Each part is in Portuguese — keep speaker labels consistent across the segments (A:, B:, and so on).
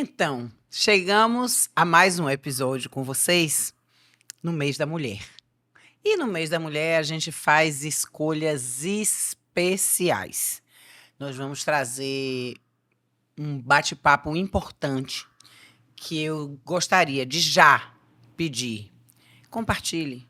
A: Então, chegamos a mais um episódio com vocês no mês da mulher. E no mês da mulher a gente faz escolhas especiais. Nós vamos trazer um bate-papo importante que eu gostaria de já pedir. Compartilhe,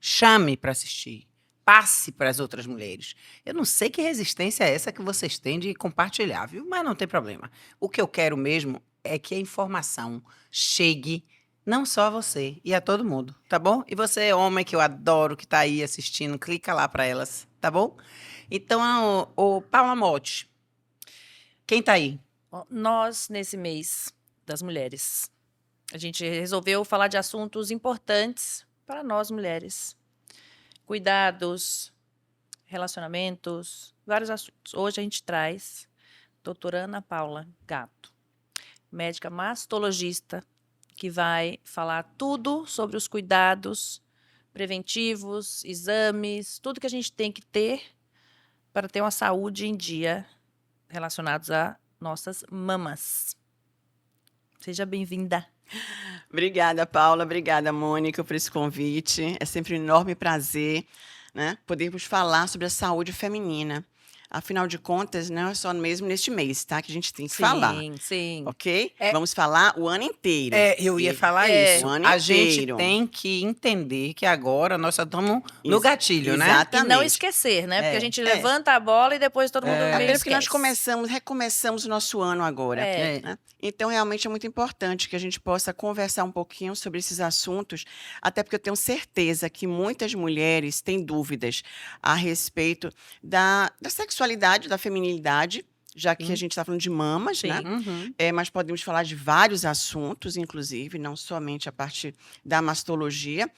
A: chame para assistir, passe para as outras mulheres. Eu não sei que resistência é essa que vocês têm de compartilhar, viu? Mas não tem problema. O que eu quero mesmo é que a informação chegue não só a você, e a todo mundo, tá bom? E você, homem que eu adoro, que tá aí assistindo, clica lá para elas, tá bom? Então, o Paula Motti, quem tá aí?
B: Nós, nesse mês das mulheres, a gente resolveu falar de assuntos importantes para nós mulheres. Cuidados, relacionamentos, vários assuntos. Hoje a gente traz a doutora Ana Paula Gatto, médica mastologista, que vai falar tudo sobre os cuidados preventivos, exames, tudo que a gente tem que ter para ter uma saúde em dia relacionados a nossas mamas. Seja bem-vinda.
C: Obrigada, Paula. Obrigada, Mônica, por esse convite. É sempre um enorme prazer, né, podermos falar sobre a saúde feminina. Afinal de contas, não é só mesmo neste mês, tá? Que a gente tem que falar.
B: Sim.
C: Ok? Vamos falar o ano inteiro.
A: Eu ia falar isso.
C: O ano
A: A
C: inteiro.
A: gente tem que entender que agora nós só estamos no gatilho, né?
C: Exatamente.
B: E não esquecer, né? Porque a gente levanta a bola e depois todo mundo meio
C: Até
B: esquece.
C: porque nós recomeçamos o nosso ano agora. Né? Então, realmente é muito importante que a gente possa conversar um pouquinho sobre esses assuntos, até porque eu tenho certeza que muitas mulheres têm dúvidas a respeito da sexualidade, da feminilidade, já que a gente está falando de mamas, né?
A: Uhum.
C: Mas podemos falar de vários assuntos, inclusive, não somente a parte da mastologia,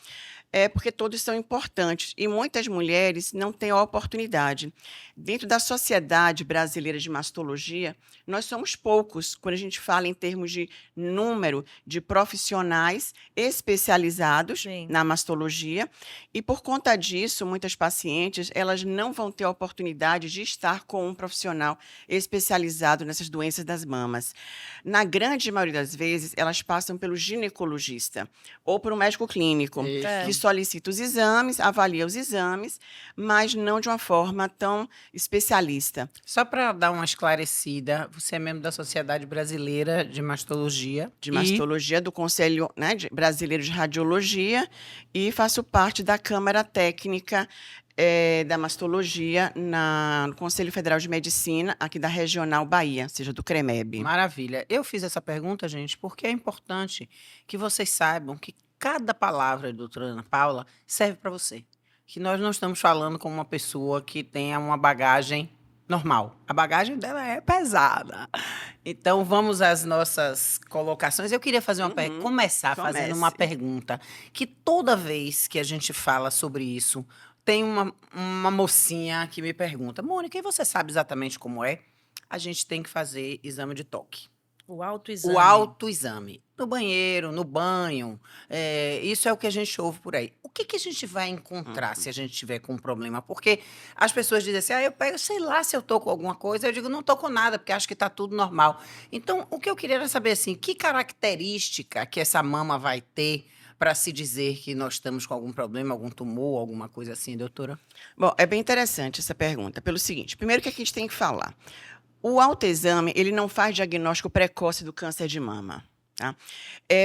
C: porque todos são importantes e muitas mulheres não têm a oportunidade. Dentro da Sociedade Brasileira de Mastologia, nós somos poucos quando a gente fala em termos de número de profissionais especializados na mastologia, e por conta disso, muitas pacientes elas não vão ter a oportunidade de estar com um profissional especializado nessas doenças das mamas. Na grande maioria das vezes, elas passam pelo ginecologista ou por um médico clínico, que solicita os exames, avalia os exames, mas não de uma forma tão especialista.
A: Só para dar uma esclarecida, você é membro da Sociedade Brasileira de Mastologia.
C: De mastologia, do Conselho, né, Brasileiro de Radiologia, e faço parte da Câmara Técnica da Mastologia no Conselho Federal de Medicina, aqui da Regional Bahia, ou seja, do CREMEB.
A: Maravilha. Eu fiz essa pergunta, gente, porque é importante que vocês saibam que cada palavra da doutora Ana Paula serve para você. Que nós não estamos falando com uma pessoa que tenha uma bagagem normal. A bagagem dela é pesada. Então, vamos às nossas colocações. Eu queria fazer começar fazendo uma pergunta, que toda vez que a gente fala sobre isso, tem uma mocinha que me pergunta: Mônica, e você sabe exatamente como é? A gente tem que fazer exame de toque.
B: O autoexame.
A: O autoexame. No banheiro, no banho. Isso é o que a gente ouve por aí. O que a gente vai encontrar se a gente tiver com um problema? Porque as pessoas dizem assim, eu pego, sei lá se eu tô com alguma coisa. Eu digo, não tô com nada, porque acho que tá tudo normal. Então, o que eu queria era saber, assim, que característica que essa mama vai ter para se dizer que nós estamos com algum problema, algum tumor, alguma coisa assim, doutora?
C: Bom, é bem interessante essa pergunta, pelo seguinte: primeiro, que a gente tem que falar. O autoexame, ele não faz diagnóstico precoce do câncer de mama. Tá?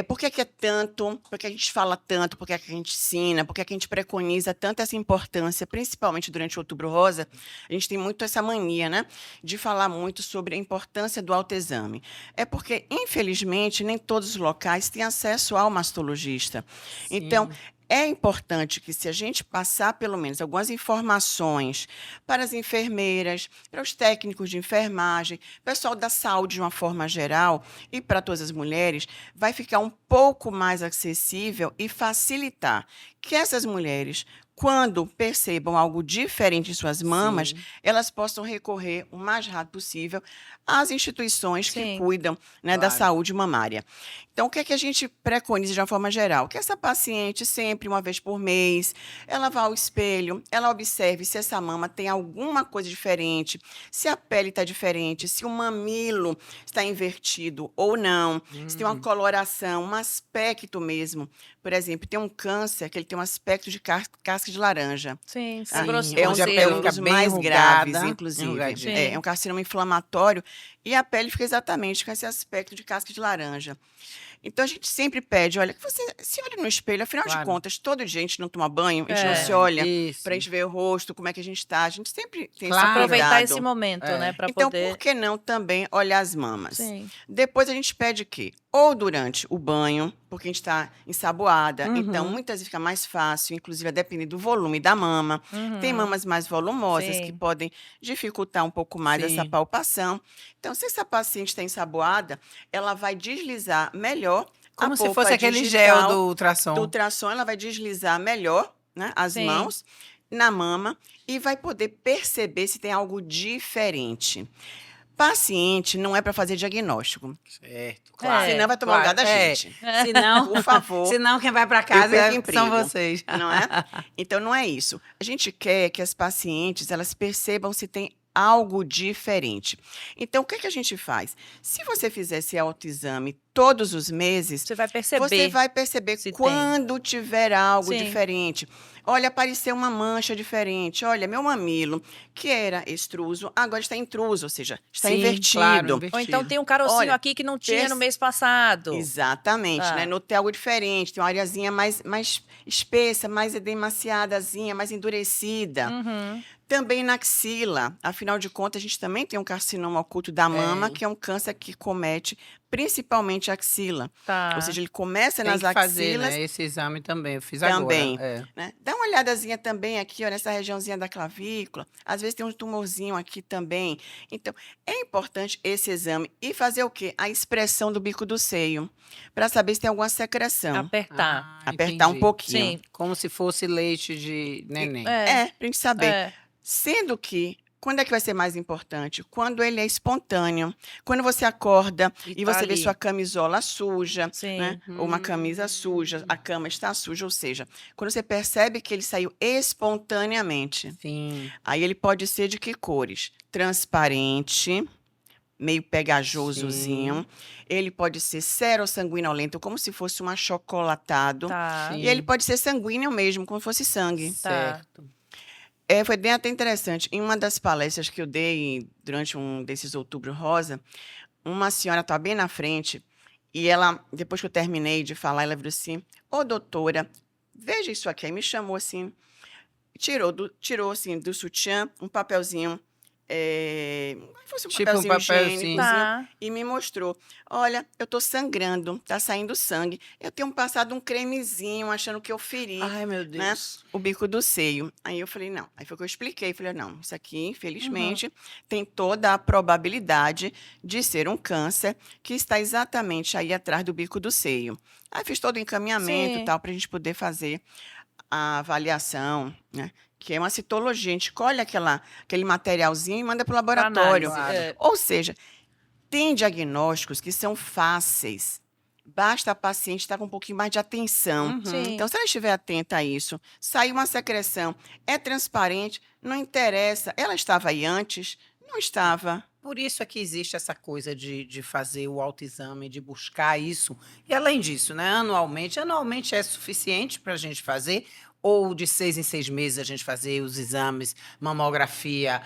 C: Por que é tanto, por que a gente fala tanto, por que a gente ensina, por que a gente preconiza tanto essa importância, principalmente durante o Outubro Rosa? A gente tem muito essa mania, né, de falar muito sobre a importância do autoexame. É porque, infelizmente, nem todos os locais têm acesso ao mastologista. Sim. Então, é importante que, se a gente passar, pelo menos, algumas informações para as enfermeiras, para os técnicos de enfermagem, pessoal da saúde de uma forma geral e para todas as mulheres, vai ficar um pouco mais acessível e facilitar que essas mulheres, quando percebam algo diferente em suas mamas,
A: Sim.
C: elas possam recorrer o mais rápido possível às instituições que
B: Sim.
C: cuidam, né, da
A: Claro.
C: saúde mamária. Então, o que é que a gente preconiza de uma forma geral? Que essa paciente, sempre, uma vez por mês, ela vá ao espelho, ela observe se essa mama tem alguma coisa diferente, se a pele está diferente, se o mamilo está invertido ou não, se tem uma
A: Uhum.
C: coloração, um aspecto mesmo. Por exemplo, tem um câncer que ele tem um aspecto de casca de laranja.
B: Sim,
C: Ah,
B: grosso,
A: Sim,
C: é um,
A: onde a
C: é
A: pele
C: um
A: fica
C: dos
A: bem
C: mais graves,
A: enrugada,
C: inclusive.
A: enrugadinha.
B: Sim.
C: É um carcinoma inflamatório e a pele fica exatamente com esse aspecto de casca de laranja. Então, a gente sempre pede, olha, que você se olhe no espelho. Afinal de
A: Claro.
C: contas, todo dia a gente não toma banho, a gente não
B: É.
C: se olha
A: Isso.
C: para a gente ver o rosto, como é que a gente está. A gente sempre tem
A: Claro.
C: esse
B: Aproveitar
C: cuidado.
B: esse momento,
A: É.
B: né, para
C: Então,
B: poder...
C: por que não também olhar as mamas?
B: Sim.
C: Depois a gente pede que, ou durante o banho, porque a gente está ensaboada,
A: Uhum.
C: então muitas vezes fica mais fácil, inclusive a depender do volume da mama. Tem
B: Uhum.
C: mamas mais volumosas que
B: Sim.
C: podem dificultar um pouco mais essa
A: Sim.
C: palpação. Então, se essa paciente está ensaboada, ela vai deslizar melhor
A: Como
C: a
A: se
C: polpa
A: fosse aquele
C: digital
A: gel do ultrassom.
C: do ultrassom, ela vai deslizar melhor, né, as
B: Sim.
C: mãos na mama e vai poder perceber se tem algo diferente. Paciente não é para fazer diagnóstico.
A: Certo,
B: claro.
C: Senão vai tomar o lugar da
A: É.
C: gente.
A: Senão,
C: Por favor.
A: senão quem vai para
C: Eu
A: casa
C: perco
A: são
C: emprego.
A: vocês.
C: Não é? Então, não é isso. A gente quer que as pacientes elas percebam se tem algo diferente. Então, o que é que a gente faz? Se você fizer esse autoexame todos os meses,
B: Você vai perceber.
C: você vai perceber
B: se tem.
C: quando tiver algo
B: Sim.
C: diferente. Olha, apareceu uma mancha diferente. Olha, meu mamilo, que era extruso, agora está intruso, ou seja, está
A: Sim,
C: invertido.
A: claro,
B: Ou então tem um carocinho
C: Olha,
B: aqui que não tinha no
C: perce-
B: mês passado.
C: Exatamente,
B: Tá.
C: né? Notei algo diferente, tem uma areazinha mais espessa, mais edemaciadazinha, mais endurecida.
B: Uhum.
C: Também na axila, afinal de contas, a gente também tem um carcinoma oculto da mama,
A: É.
C: que é um câncer que comete principalmente a axila.
B: Tá.
C: Ou seja, ele começa
A: Tem
C: nas
A: que fazer,
C: axilas
A: né, esse exame também. Eu fiz
C: também,
A: agora. É.
C: né? Dá uma olhadazinha também aqui, ó, nessa regiãozinha da clavícula. Às vezes tem um tumorzinho aqui também. Então, é importante esse exame e fazer o quê? A expressão do bico do seio, para saber se tem alguma secreção.
B: Apertar.
C: Apertar um
A: Entendi.
C: pouquinho.
B: Sim.
A: Como se fosse leite de neném.
B: É.
C: Pra gente saber.
B: É.
C: Sendo que, quando é que vai ser mais importante? Quando ele é espontâneo. Quando você acorda e
A: tá
C: você vê
A: ali.
C: sua camisola suja,
B: Sim.
C: né? Ou uma camisa suja, a cama está suja, ou seja, quando você percebe que ele saiu espontaneamente,
A: Sim.
C: aí ele pode ser de que cores? Transparente, meio pegajosozinho. Ele pode ser serossanguinolento, como se fosse um achocolatado.
B: Tá.
A: Sim.
C: E ele pode ser sanguíneo mesmo, como se fosse sangue.
A: Certo.
C: Foi bem até interessante. Em uma das palestras que eu dei durante um desses Outubro Rosa, uma senhora estava bem na frente e ela, depois que eu terminei de falar, ela virou assim: ô doutora, veja isso aqui. Aí me chamou assim, tirou assim do sutiã um papelzinho, como se fosse um
A: Tipo um
C: papelzinho
A: papel,
C: higiênicozinho,
B: Tá.
C: e me mostrou: olha, eu tô sangrando, tá saindo sangue. Eu tenho passado um cremezinho achando que eu feri
A: Ai, meu Deus.
C: o bico do seio. Aí eu falei, não. Aí foi que eu expliquei. Falei, não, isso aqui, infelizmente, tem toda a probabilidade de ser um câncer que está exatamente aí atrás do bico do seio. Aí fiz todo o encaminhamento
B: Sim.
C: e tal, para a gente poder fazer a avaliação, né? Que é uma citologia. A gente colhe aquele materialzinho e manda para o laboratório.
B: Análise. É.
C: Ou seja, tem diagnósticos que são fáceis. Basta a paciente estar com um pouquinho mais de atenção.
A: Uhum.
B: Sim.
C: Então, se ela estiver atenta a isso, saiu uma secreção, é transparente, não interessa. Ela estava aí antes? Não estava.
A: Por isso é que existe essa coisa de fazer o autoexame, de buscar isso. E além disso, né, anualmente é suficiente para a gente fazer, ou de 6 em 6 meses a gente fazer os exames, mamografia,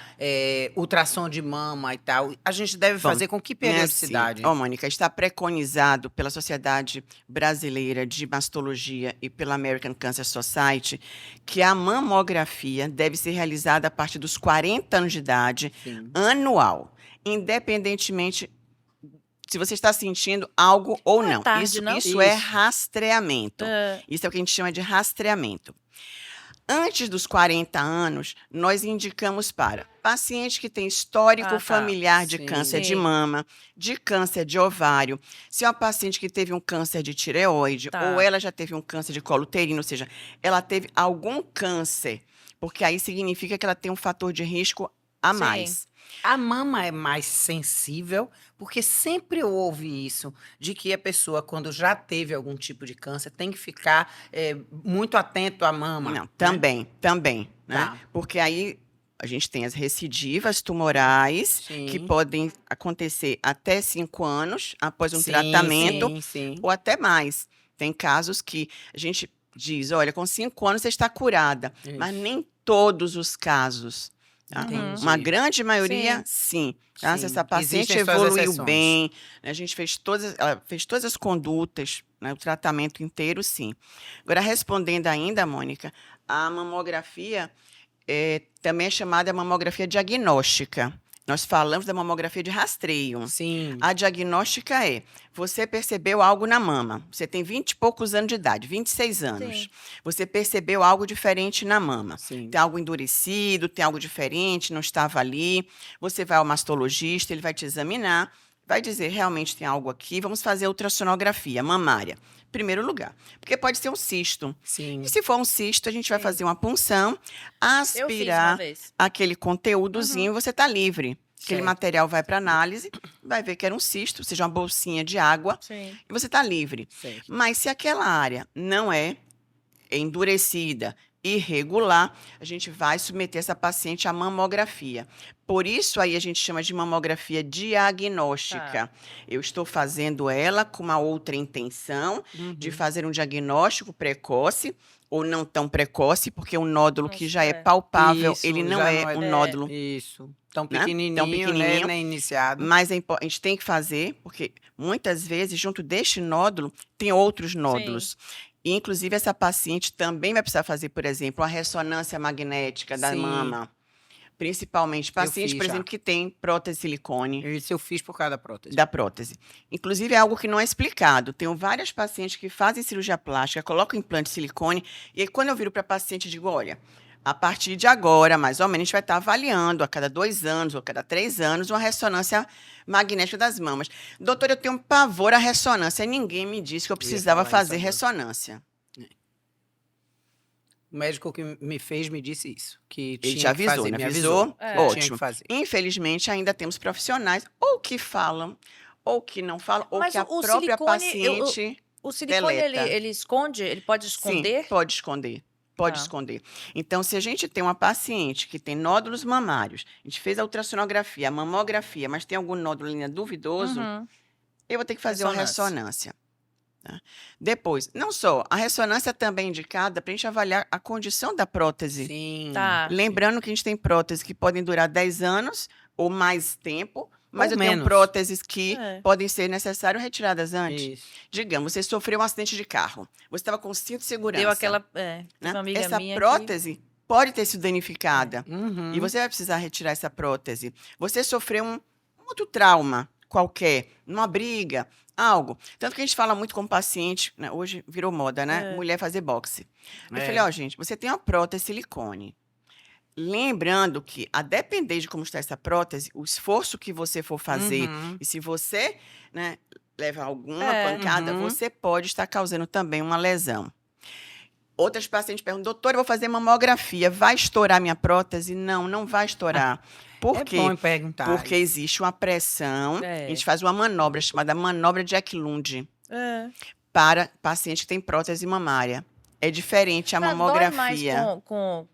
A: ultrassom de mama e tal. A gente deve
C: Bom,
A: fazer com que periodicidade?
C: Ó, Mônica, está preconizado pela Sociedade Brasileira de Mastologia e pela American Cancer Society que a mamografia deve ser realizada a partir dos 40 anos de idade,
A: Sim.
C: anual, independentemente se você está sentindo algo ou
B: Não é
C: não.
B: tarde,
C: Isso
B: não?
C: é
A: Isso.
C: rastreamento.
B: É.
C: Isso é o que a gente chama de rastreamento. Antes dos 40 anos, nós indicamos para paciente que tem histórico
B: Ah, tá.
C: familiar de
A: Sim.
C: câncer de
B: Sim.
C: mama, de câncer de ovário, se é uma paciente que teve um câncer de tireoide,
B: Tá.
C: ou ela já teve um câncer de colo uterino, ou seja, ela teve algum câncer, porque aí significa que ela tem um fator de risco a
B: Sim.
C: mais.
A: A mama é mais sensível, porque sempre houve isso, de que a pessoa, quando já teve algum tipo de câncer, tem que ficar muito atento à mama.
C: Não,
A: né?
C: também, né?
A: Tá.
C: Porque aí a gente tem as recidivas tumorais, que
A: Sim.
C: podem acontecer até 5 anos após um
A: Sim,
C: tratamento,
A: sim.
C: ou até mais. Tem casos que a gente diz, olha, com 5 anos você está curada, mas
A: Isso.
C: nem todos os casos. Tá?
B: Uhum.
C: Uma
A: Entendi.
C: grande maioria, sim. Tá? Se
A: Sim.
C: essa paciente
A: Existem suas
C: evoluiu
A: exceções.
C: bem, né, a gente ela fez todas as condutas, né, o tratamento inteiro, sim. Agora, respondendo ainda, Mônica, a mamografia também é chamada mamografia diagnóstica. Nós falamos da mamografia de rastreio.
A: Sim.
C: A diagnóstica é, você percebeu algo na mama, você tem 20 e poucos anos de idade, 26 anos.
B: Sim.
C: Você percebeu algo diferente na mama.
A: Sim.
C: Tem algo endurecido, tem algo diferente, não estava ali. Você vai ao mastologista, ele vai te examinar, vai dizer, realmente tem algo aqui, vamos fazer ultrassonografia mamária. Primeiro lugar, porque pode ser um cisto.
A: Sim.
C: E se for um cisto, a gente vai
B: Sim.
C: fazer uma punção,
B: Eu fiz uma
C: aspirar
B: vez.
C: aquele conteúdozinho, você está livre. Aquele
A: Certo.
C: material vai para análise, vai ver que era um cisto, ou seja, uma bolsinha de água,
B: Sim.
C: e você está livre.
A: Certo.
C: Mas se aquela área não é endurecida, irregular, a gente vai submeter essa paciente à mamografia. Por isso aí a gente chama de mamografia diagnóstica. Eu estou fazendo ela com uma outra intenção de
A: Uhum.
C: fazer um diagnóstico precoce ou não tão precoce, porque um nódulo que já é
B: Nossa,
C: palpável,
A: Isso,
C: ele não
A: já
C: é
A: não é-
C: um
B: É.
C: nódulo,
A: Isso. Tão
C: né?
A: pequenininho,
C: Tão
A: né?
C: pequenininho.
A: Nem iniciado.
C: Mas a gente tem que fazer, porque muitas vezes, junto deste nódulo, tem outros nódulos. E, inclusive, essa paciente também vai precisar fazer, por exemplo, a ressonância magnética da
A: Sim.
C: mama. Principalmente pacientes,
A: fiz
C: por
A: já.
C: exemplo, que têm prótese de silicone
A: Isso eu fiz por causa da prótese.
C: da prótese. Inclusive, é algo que não é explicado. Tenho várias pacientes que fazem cirurgia plástica, colocam implante de silicone, e aí, quando eu viro para a paciente, eu digo, olha, a partir de agora, mais ou menos, a gente vai estar avaliando a cada 2 anos ou a cada 3 anos uma ressonância magnética das mamas. Doutor, eu tenho pavor à ressonância. Ninguém me disse que eu precisava
A: falar isso
C: fazer
A: agora.
C: ressonância.
A: O médico que me fez me disse isso. Que
C: Ele
A: tinha
C: te
A: que
C: avisou,
A: fazer.
C: né?
A: Me
C: Avisou?
B: É.
A: Tinha que
C: Ótimo.
A: fazer.
C: Infelizmente, ainda temos profissionais ou que falam, ou que não falam, ou
B: Mas
C: que a
B: o
C: própria
B: silicone,
C: paciente...
B: O silicone,
C: deleta.
B: ele esconde? Ele pode esconder?
C: Sim, pode esconder. Pode
B: Tá.
C: esconder. Então, se a gente tem uma paciente que tem nódulos mamários, a gente fez a ultrassonografia, a mamografia, mas tem algum nódulo ainda duvidoso,
B: Uhum.
C: eu vou ter que fazer uma ressonância. Tá? Depois, não só, a ressonância também é indicada para a gente avaliar a condição da prótese.
A: Sim.
B: Tá.
C: Lembrando que a gente tem próteses que podem durar 10 anos ou mais tempo, mas
A: Ou
C: eu tenho
A: menos.
C: próteses que
B: É.
C: podem ser necessário retiradas antes.
A: Isso.
C: Digamos, você sofreu um acidente de carro, você estava com cinto de segurança.
B: Deu aquela. Teve
C: né?
B: uma amiga
C: Essa
B: minha
C: prótese pode ter sido danificada
A: Uhum.
C: e você vai precisar retirar essa prótese. Você sofreu um outro trauma qualquer, numa briga, algo. Tanto que a gente fala muito com o paciente, né? Hoje virou moda, né?
B: É.
C: Mulher fazer boxe. Eu
A: É.
C: falei, ó, gente, você tem uma prótese silicone. Lembrando que, a depender de como está essa prótese, o esforço que você for fazer,
A: Uhum.
C: e se você, né, leva alguma
B: É.
C: pancada,
A: Uhum.
C: você pode estar causando também uma lesão. Outras pacientes perguntam, doutora, eu vou fazer mamografia, vai estourar minha prótese? Não, não vai estourar. Por
A: É
C: quê?
A: bom perguntar.
C: Porque existe uma pressão,
B: É.
C: a gente faz uma manobra chamada manobra de Eklund
B: É.
C: para paciente que tem prótese mamária. É diferente a
B: Mas
C: mamografia.
B: Dói mais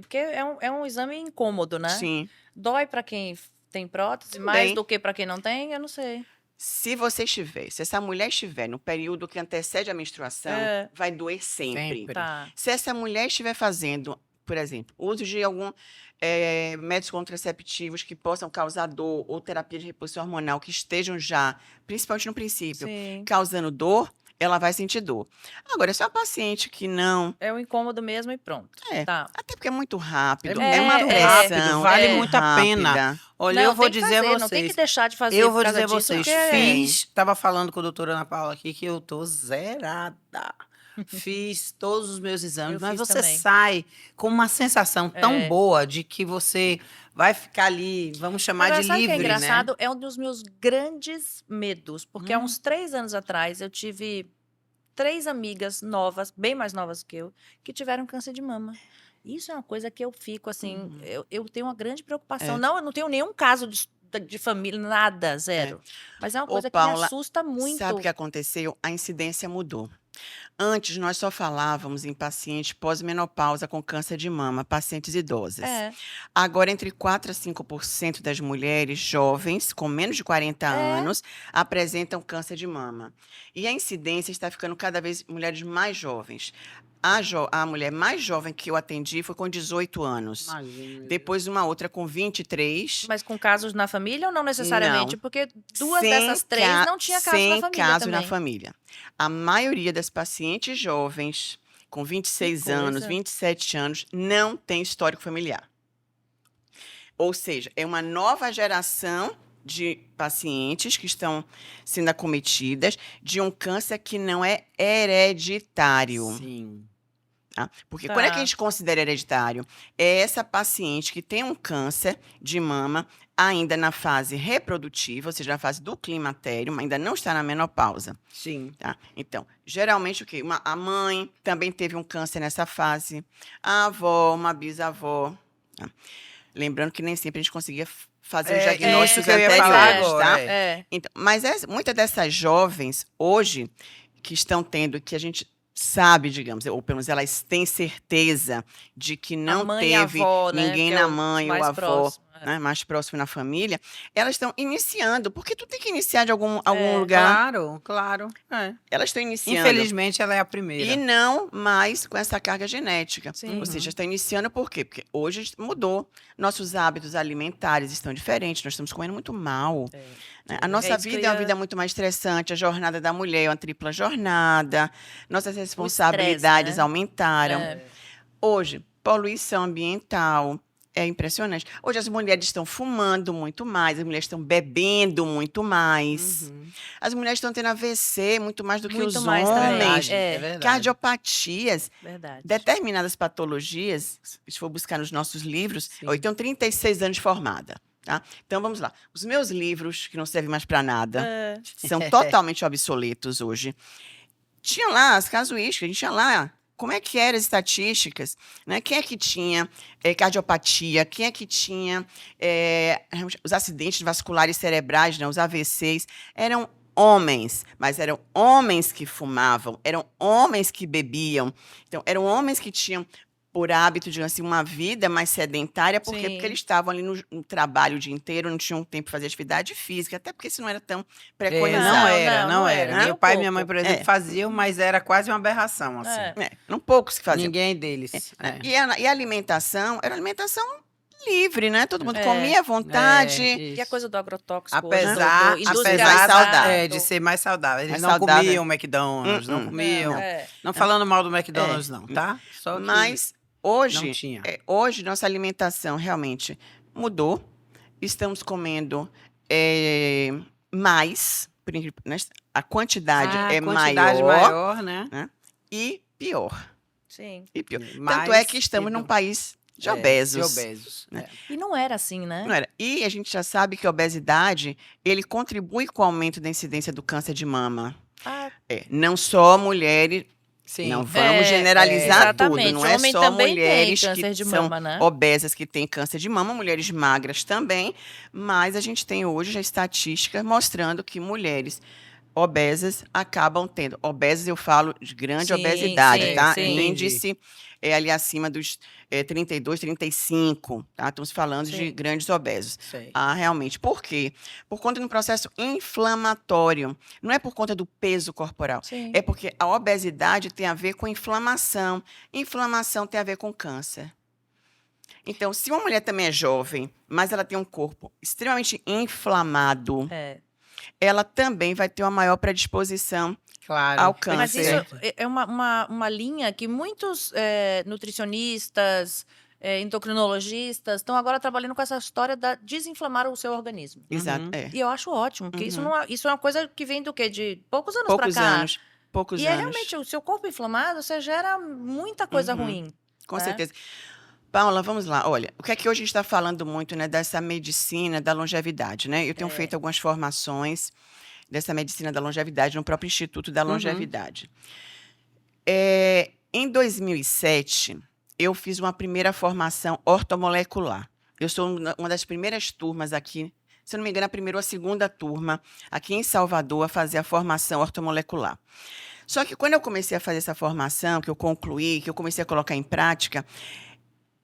B: porque é um exame incômodo, né?
C: Sim.
B: Dói pra quem tem prótese
C: Também.
B: mais do que pra quem não tem? Eu não sei.
C: Se essa mulher estiver no período que antecede a menstruação,
B: É.
C: vai doer sempre.
A: Sempre.
B: Tá.
C: Se essa mulher estiver fazendo, por exemplo, uso de algum métodos contraceptivos que possam causar dor ou terapia de reposição hormonal que estejam já, principalmente no princípio,
B: Sim.
C: causando dor, ela vai sentir dor. Agora, se é uma paciente que não,
B: É um incômodo mesmo e pronto.
C: É.
B: Tá.
C: até porque é muito rápido,
A: É
C: é uma
B: muito
C: pressão,
A: rápido, vale
C: é
A: muito a pena.
C: rápida.
A: Olha,
B: Não,
A: eu vou
B: tem que
A: dizer a
B: fazer,
A: vocês.
B: Não tem que deixar de fazer
A: Eu
B: por
A: vou
B: causa
A: dizer a
B: disso,
A: vocês,
B: porque-
A: tava falando com a doutora Ana Paula aqui que eu tô zerada. fiz todos os meus exames,
B: Eu
A: mas
B: fiz
A: você
B: também.
A: sai com uma sensação tão boa de que você vai ficar ali, vamos chamar
B: Agora,
A: de
B: sabe o que é
A: livre, né?
B: engraçado? É um dos meus grandes medos. Porque há
A: Hum.
B: uns 3 anos atrás, eu tive 3 amigas novas, bem mais novas que eu, que tiveram câncer de mama. Isso é uma coisa que eu fico, assim, eu tenho uma grande preocupação.
C: É.
B: Não, eu não tenho nenhum caso de família, nada, zero. Mas é uma
C: Ô,
B: coisa que me
C: Paula,
B: assusta muito.
C: Sabe o que aconteceu? A incidência mudou. Antes, nós só falávamos em pacientes pós-menopausa com câncer de mama, pacientes idosas.
B: É,
C: Agora, entre 4% a 5% das mulheres jovens, com menos de 40 anos, apresentam câncer de mama. E a incidência está ficando cada vez mulheres mais jovens. A mulher mais jovem que eu atendi foi com 18 anos.
A: Imagina.
C: Depois, uma outra com 23.
B: mas com casos na família ou não necessariamente?
C: Não.
B: Porque duas
C: Sem
B: dessas 3
C: ca-
B: não tinha caso
C: sem
B: na família
C: caso
B: também.
C: na família. A maioria das pacientes jovens, com 26
B: Que
C: anos,
B: coisa.
C: 27 anos, não tem histórico familiar. Ou seja, é uma nova geração de pacientes que estão sendo acometidas de um câncer que não é hereditário.
A: Sim.
C: Tá? Porque quando é que a
B: Tá.
C: gente considera hereditário? É essa paciente que tem um câncer de mama ainda na fase reprodutiva, ou seja, na fase do climatério, mas ainda não está na menopausa.
A: Sim.
C: Tá? Então, geralmente o quê? A mãe também teve um câncer nessa fase, a avó, uma bisavó. Tá? Lembrando que nem sempre a gente conseguia fazer os diagnósticos
A: isso que eu ia falar
C: anteriores,
A: agora,
C: tá?
B: É.
C: Então, mas muitas dessas jovens, hoje, que estão tendo, que a gente sabe, digamos, ou pelo menos elas têm certeza de que não
B: a mãe e a
C: teve
B: avó, né?
C: ninguém
B: que
C: na
B: é o
C: mãe ou
B: mais
C: avó,
B: próximo, é.
C: né, mais próximo na família, elas estão iniciando, porque tu tem que iniciar de algum
B: É,
C: lugar.
A: Claro, claro. É.
C: Elas estão iniciando.
A: Infelizmente, ela é a primeira.
C: E não mais com essa carga genética.
B: Sim.
C: Ou seja, está iniciando por quê? Porque hoje mudou. Nossos hábitos alimentares estão diferentes, nós estamos comendo muito mal.
B: É.
C: Né? A nossa
B: isso que eu
C: vida é uma
B: ia-
C: vida muito mais estressante, a jornada da mulher é uma tripla jornada, nossas responsabilidades
B: né?
C: aumentaram.
B: É.
C: Hoje, poluição ambiental. É impressionante. Hoje as mulheres estão fumando muito mais, as mulheres estão bebendo muito mais.
A: Uhum.
C: As mulheres estão tendo AVC muito mais do que
B: Muito
C: os
B: mais também.
C: homens.
B: É.
A: verdade.
C: Cardiopatias,
B: Verdade.
C: determinadas patologias, se for buscar nos nossos livros,
A: Sim.
C: eu tenho 36 anos de formada. Tá? Então vamos lá. Os meus livros, que não servem mais para nada,
B: É.
C: são totalmente obsoletos hoje. Tinha lá as casuísticas, a gente tinha lá como é que eram as estatísticas, né? Quem é que tinha cardiopatia, quem é que tinha os acidentes vasculares cerebrais, né? Os AVCs, eram homens, mas eram homens que fumavam, eram homens que bebiam, então eram homens que tinham por hábito, digamos assim, uma vida mais sedentária, por quê?
B: Sim.
C: Porque eles estavam ali no trabalho o dia inteiro, não tinham tempo para fazer atividade física, até porque isso não era tão preconizado.
A: Não era,
B: não
A: não
B: era,
A: era.
B: nem
A: Meu
B: um
A: pai e
B: pouco.
A: minha mãe, por exemplo,
C: É.
A: faziam, mas era quase uma aberração, assim.
B: É.
C: Eram poucos que faziam.
A: Ninguém deles. É.
C: E a alimentação era alimentação livre, né? Todo mundo
B: É.
C: comia à vontade.
B: E a coisa do agrotóxico
A: Apesar,
B: hoje,
C: apesar
A: apesar
C: de
A: de ser mais saudável. Eles
C: Mais
A: não
C: saudável.
A: comiam McDonald's, não
C: Não.
A: comiam.
B: Não,
A: Não falando mal do McDonald's, não, tá? Só que
C: Mas
A: não
C: hoje,
A: tinha.
C: hoje nossa alimentação realmente mudou. Estamos comendo mais, né? A quantidade é
A: quantidade
C: maior
A: maior, né?
C: e pior.
B: Sim.
C: E pior. Tanto
A: Mais
C: é que estamos
A: e
C: num
A: pior.
C: país de
A: É,
C: obesos.
A: de obesos.
C: né?
B: E não era assim, né?
C: Não era. E a gente já sabe que a obesidade, ele contribui com o aumento da incidência do câncer de mama.
B: Ah,
C: Não só mulheres,
A: Sim.
C: não vamos generalizar tudo,
B: exatamente.
C: não é
B: Homem
C: só
B: também
C: mulheres
B: tem câncer
C: que
B: de
C: são
B: mama, né?
C: obesas que têm câncer de mama, mulheres magras também, mas a gente tem hoje já estatística mostrando que mulheres obesas acabam tendo. Obesas eu falo de grande
B: Sim,
C: obesidade,
B: sim,
C: tá?
B: sim.
C: Índice ali acima dos 32, 35, tá? Estamos falando de
B: Sim.
C: grandes obesos.
A: Sei.
C: Realmente. Por quê? Por conta de um processo inflamatório. Não é por conta do peso corporal.
B: Sim.
C: É porque a obesidade tem a ver com inflamação. Inflamação tem a ver com câncer. Então, se uma mulher também é jovem, mas ela tem um corpo extremamente inflamado,
B: É.
C: ela também vai ter uma maior predisposição
A: Claro.
C: ao
B: Mas
C: câncer.
B: isso é uma linha que muitos nutricionistas, endocrinologistas estão agora trabalhando com essa história da desinflamar o seu organismo.
C: Exato.
A: Uhum.
C: É.
B: E eu acho ótimo, porque
C: Uhum.
B: isso é uma coisa que vem do quê? De poucos anos
C: Poucos
B: pra cá.
C: anos. poucos
B: E
C: anos.
B: é realmente, o seu corpo inflamado, você gera muita coisa ruim.
C: Com
B: né?
C: certeza. Paula, vamos lá. Olha, o que é que hoje a gente está falando muito, né, dessa medicina da longevidade, né? Eu tenho feito algumas formações dessa medicina da longevidade no próprio Instituto da Longevidade. Em 2007, eu fiz uma primeira formação ortomolecular. Eu sou uma das primeiras turmas aqui, se eu não me engano, a primeira ou a segunda turma aqui em Salvador a fazer a formação ortomolecular. Só que quando eu comecei a fazer essa formação, que eu concluí, que eu comecei a colocar em prática,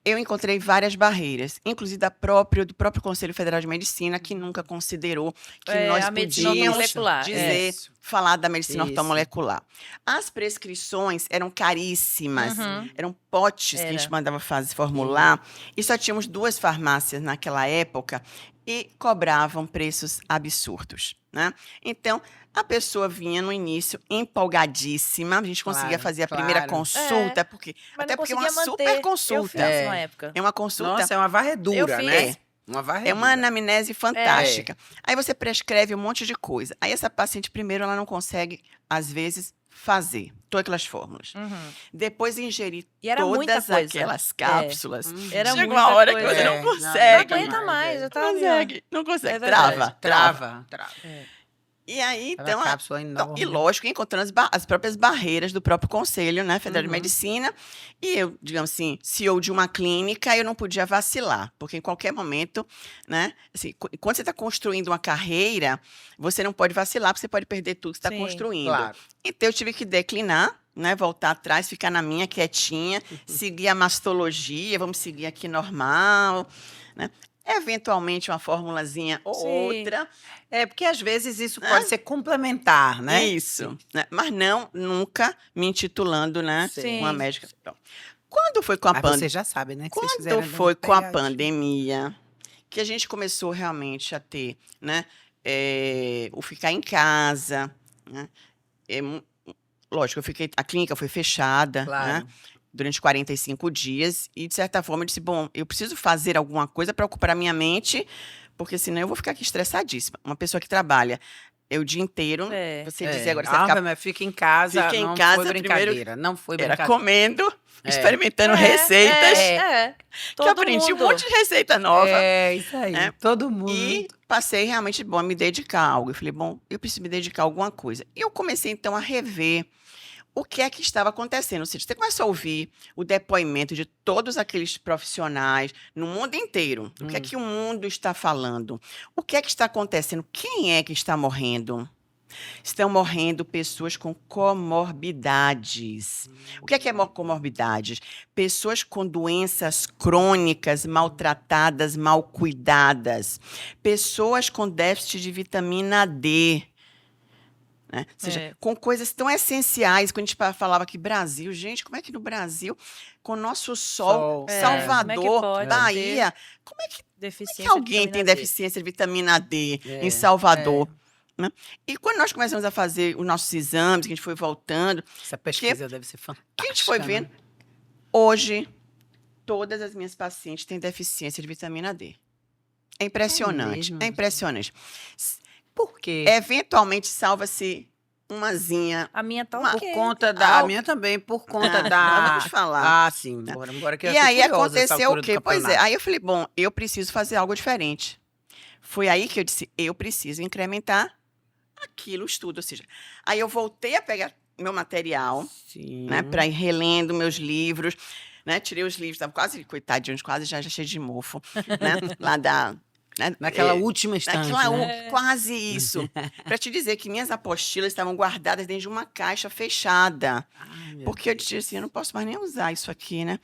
C: eu encontrei várias barreiras, inclusive do próprio Conselho Federal de Medicina, que nunca considerou que nós
B: a medicina
C: podíamos
B: ortomolecular,
C: dizer,
A: Isso.
C: falar da medicina
A: Isso.
C: ortomolecular. As prescrições eram caríssimas,
B: Uhum.
C: eram potes que a gente
B: Era.
C: mandava formular, e só tínhamos 2 farmácias naquela época e cobravam preços absurdos, né? Então, a pessoa vinha no início empolgadíssima, a gente conseguia
A: Claro,
C: fazer a primeira
A: claro.
C: consulta, porque
B: Mas
C: até
B: não
C: porque é
B: conseguia
C: uma
B: manter.
C: super
B: Eu
C: consulta.
B: fiz
A: É.
B: uma época.
C: É uma consulta,
A: Nossa, é uma varredura,
B: Eu fiz.
A: né? Uma varredura.
C: é uma anamnese fantástica. Aí você prescreve um monte de coisa. Aí essa paciente, primeiro, ela não consegue, às vezes, fazer todas aquelas fórmulas.
B: Uhum.
C: Depois ingerir
B: E era muita
C: todas
B: coisa.
C: aquelas cápsulas.
B: Era
C: Chega
B: muita
C: uma hora
B: coisa.
C: que você
A: É,
C: não
A: não
C: consegue.
B: Não aguenta mais, eu
C: Não
B: tava
C: consegue, não consegue.
B: É verdade.
C: Trava.
A: Trava.
C: E aí,
A: Aquela
C: então,
A: cápsula
C: então,
A: enorme.
C: e lógico, encontrando as próprias barreiras do próprio Conselho, né, Federal de Medicina. E eu, digamos assim, CEO de uma clínica, eu não podia vacilar, porque em qualquer momento, né, assim, quando você está construindo uma carreira, você não pode vacilar, porque você pode perder tudo que você está
B: Sim,
C: construindo.
A: Claro.
C: Então, eu tive que declinar, né, voltar atrás, ficar na minha quietinha, seguir a mastologia, vamos seguir aqui normal, né? Eventualmente uma formulazinha ou
B: Sim.
C: outra.
A: É, porque às vezes isso pode ser complementar, né?
C: Isso, né? Mas não, nunca me intitulando, né,
B: Sim.
C: uma médica. Então, quando foi com a
A: Mas
C: pandemia?
A: vocês já sabem, né? Que vocês
C: Quando
A: fizeram
C: foi com a
A: pegadinha.
C: pandemia que a gente começou realmente a ter, né, o ficar em casa, né? Lógico, a clínica foi fechada, né,
A: Claro.
C: durante 45 dias e, de certa forma, eu disse, bom, eu preciso fazer alguma coisa para ocupar a minha mente, porque senão eu vou ficar aqui estressadíssima. Uma pessoa que trabalha o dia inteiro, você dizer agora, você vai ficar
A: Mas fica em casa,
C: Fica em
A: não
C: casa,
A: foi
C: primeiro
A: brincadeira. Não foi
C: era
A: brincadeira.
C: comendo,
A: É.
C: experimentando receitas,
B: É.
C: que
B: Todo
C: eu aprendi
B: mundo.
C: um monte de receita nova.
A: É, isso aí.
C: né?
A: Todo mundo.
C: E passei realmente, bom, a me dedicar a algo. Eu falei, bom, eu preciso me dedicar a alguma coisa. E eu comecei, então, a rever o que é que estava acontecendo. Ou seja, você começa a ouvir o depoimento de todos aqueles profissionais no mundo inteiro. O que é que o mundo está falando? O que é que está acontecendo? Quem é que está morrendo? Estão morrendo pessoas com comorbidades. O que é comorbidades? Pessoas com doenças crônicas, maltratadas, mal cuidadas. Pessoas com déficit de vitamina D. Né? Ou seja, com coisas tão essenciais. Quando a gente falava que Brasil, gente, como é que no Brasil, com o nosso sol, Salvador,
B: como é que pode
C: Bahia, como é que
B: Deficiência
C: alguém
B: de
C: tem
B: vitamina D?
C: deficiência de vitamina D em Salvador? Né? E quando nós começamos a fazer os nossos exames, que a gente foi voltando,
A: Essa pesquisa deve ser fantástica.
C: que a gente foi
A: né?
C: vendo, hoje, todas as minhas pacientes têm deficiência de vitamina D. É impressionante,
A: mesmo?
C: é impressionante.
A: Por quê?
C: Eventualmente, salva-se umazinha.
B: A minha tá
A: Por
B: ok.
A: conta da.
C: Ah,
A: A minha também, por conta
C: Ah,
A: da.
C: vamos falar.
A: Ah, sim. Agora que eu
C: E
A: fiquei
C: aí
A: curiosa essa
C: aconteceu
A: altura
C: o
A: do
C: quê? Pois é,
A: campeonato.
C: aí eu falei, bom, eu preciso fazer algo diferente. Foi aí que eu disse, eu preciso incrementar aquilo, o estudo. Ou seja, aí eu voltei a pegar meu material,
A: Sim.
C: né, para ir relendo meus livros, né, tirei os livros, estavam quase, coitadinhos, quase já cheio de mofo, né, lá da... Né,
A: Naquela última estante, né?
C: Quase isso. Para te dizer que minhas apostilas estavam guardadas dentro de uma caixa fechada.
A: Ai, meu
C: Porque eu disse assim, eu não posso mais nem usar isso aqui, né?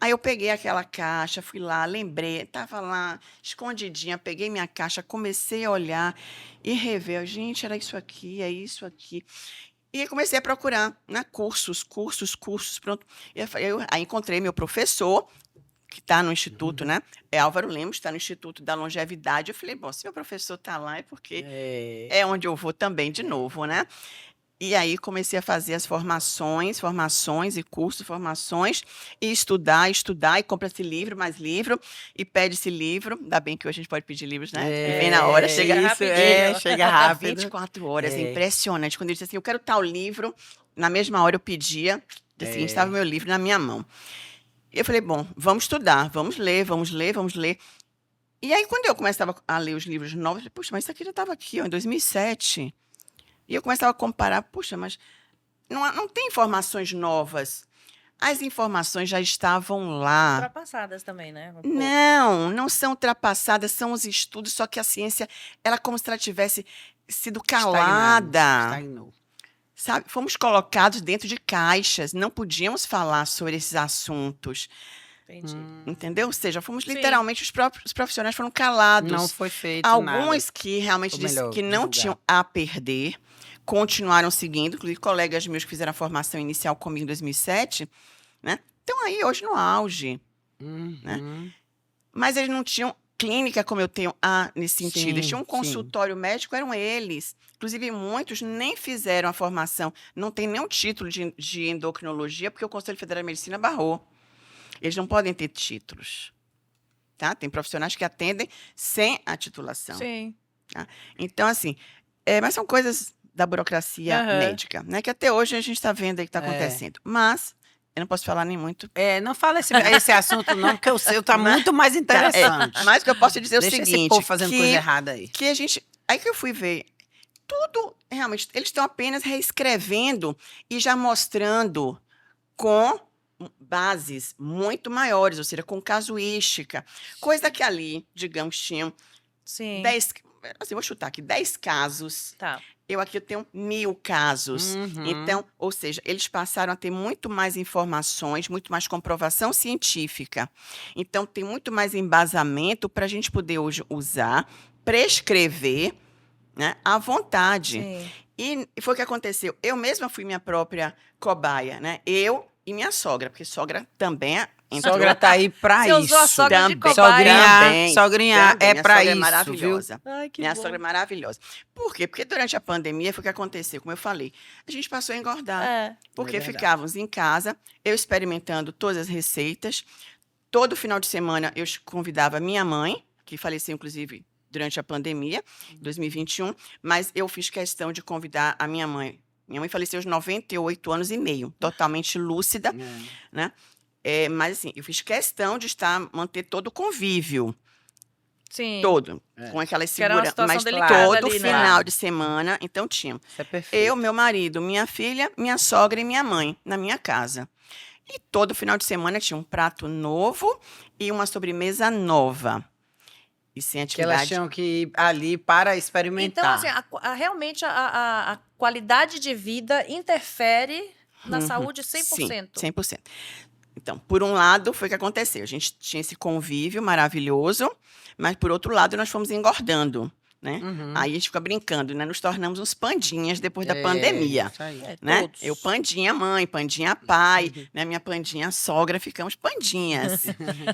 C: Aí eu peguei aquela caixa, fui lá, lembrei, estava lá, escondidinha, peguei minha caixa, comecei a olhar e rever. Gente, era isso aqui, é isso aqui. E comecei a procurar, né, cursos, pronto. Aí encontrei meu professor, que está no Instituto, né? É Álvaro Lemos, está no Instituto da Longevidade. Eu falei, bom, se meu professor está lá é porque é onde eu vou também de novo, né? E aí comecei a fazer as formações e cursos, formações, e estudar, e compra esse livro, mais livro, e pede esse livro. Ainda bem que hoje a gente pode pedir livros, né? E vem na hora, chega
A: isso,
B: rapidinho.
A: chega rápido.
C: 24 horas, é
A: É.
C: impressionante. Quando ele diz assim, eu quero tal livro, na mesma hora eu pedia, dia seguinte estava o meu livro na minha mão. Eu falei, bom, vamos estudar, vamos ler, vamos ler, vamos ler. E aí, quando eu começava a ler os livros novos, eu falei, puxa, mas isso aqui já estava aqui, ó, em 2007. E eu começava a comparar, puxa, mas não tem informações novas. As informações já estavam lá.
B: Ultrapassadas também, né? Um pouco.
C: Não são ultrapassadas, são os estudos, só que a ciência, ela é como se ela tivesse sido calada.
A: Estagnou.
C: Sabe? Fomos colocados dentro de caixas, não podíamos falar sobre esses assuntos,
B: Entendi.
C: entendeu? Ou seja, fomos
B: Sim.
C: literalmente, os profissionais foram calados.
A: Não foi feito
C: Alguns
A: nada.
C: que realmente
A: Ou
C: disseram
A: melhor,
C: que não
A: divulgar.
C: tinham a perder, continuaram seguindo, inclusive colegas meus que fizeram a formação inicial comigo em 2007, né? Estão aí hoje no auge.
A: Uhum.
C: Mas eles não tinham clínica como eu tenho nesse sentido. Eles
A: Sim,
C: tinham um
A: sim.
C: consultório médico, eram eles. Inclusive, muitos nem fizeram a formação, não tem nenhum título de endocrinologia, porque o Conselho Federal de Medicina barrou. Eles não podem ter títulos. Tá? Tem profissionais que atendem sem a titulação.
B: Sim.
C: Então, assim, mas são coisas da burocracia
B: Aham.
C: médica, né? Que até hoje a gente está vendo aí que está acontecendo. Mas eu não posso falar nem muito.
A: Não fala esse assunto não, porque o seu tá muito mais interessante.
C: Mas o que eu posso dizer é o
A: Deixa esse
C: seguinte,
A: povo fazendo
C: que,
A: coisa errada aí.
C: que a gente... Aí que eu fui ver, tudo, realmente, eles estão apenas reescrevendo e já mostrando com bases muito maiores, ou seja, com casuística. Coisa que ali, digamos, tinham
B: Sim.
C: 10... Assim, vou chutar aqui, 10 casos.
B: Tá.
C: Aqui eu tenho 1000 casos.
A: Uhum.
C: Então, ou seja, eles passaram a ter muito mais informações, muito mais comprovação científica. Então, tem muito mais embasamento para a gente poder hoje usar, prescrever, né, à vontade.
B: Sim.
C: E foi o que aconteceu. Eu mesma fui minha própria cobaia, né? Eu e minha sogra, porque sogra também entrou.
A: Sogra tá aí pra
B: Você
A: isso.
B: usou a sogra de
C: Também.
B: cobaia.
A: Sogrinha
C: Também.
A: é
C: Minha
A: pra
C: sogra
A: isso,
C: é maravilhosa.
B: Ai, que
C: Minha
B: bom.
C: sogra é maravilhosa. Por quê? Porque durante a pandemia foi o que aconteceu, como eu falei. A gente passou a engordar.
B: É.
C: Porque
A: verdade.
C: ficávamos em casa, eu experimentando todas as receitas. Todo final de semana eu convidava minha mãe, que faleceu, inclusive, durante a pandemia, 2021. Mas eu fiz questão de convidar a minha mãe. Minha mãe faleceu aos 98 anos e meio, totalmente lúcida, né? Mas, assim, eu fiz questão de manter todo o convívio.
B: Sim.
C: Todo.
A: É.
C: Com aquela
B: Que era uma
C: segurança.
B: situação
C: Mas
B: delicada
C: todo
B: ali, né?
C: final de semana, então tinha.
A: Isso é perfeito.
C: Eu, meu marido, minha filha, minha sogra e minha mãe na minha casa. E todo final de semana tinha um prato novo e uma sobremesa nova. E sem
A: Que elas
C: atividade.
A: tinham que ir ali para experimentar.
B: Então, assim, realmente a qualidade de vida interfere na
C: Uhum.
B: saúde
C: Sim,
B: 100%.
C: 100%. Então, por um lado, foi o que aconteceu. A gente tinha esse convívio maravilhoso, mas, por outro lado, nós fomos engordando, né?
A: Uhum.
C: Aí a gente fica brincando, né? Nos tornamos uns pandinhas depois da pandemia.
A: Isso aí.
C: Né?
B: Todos.
C: Eu pandinha mãe, pandinha pai,
A: Uhum.
C: né? Minha pandinha sogra, ficamos pandinhas.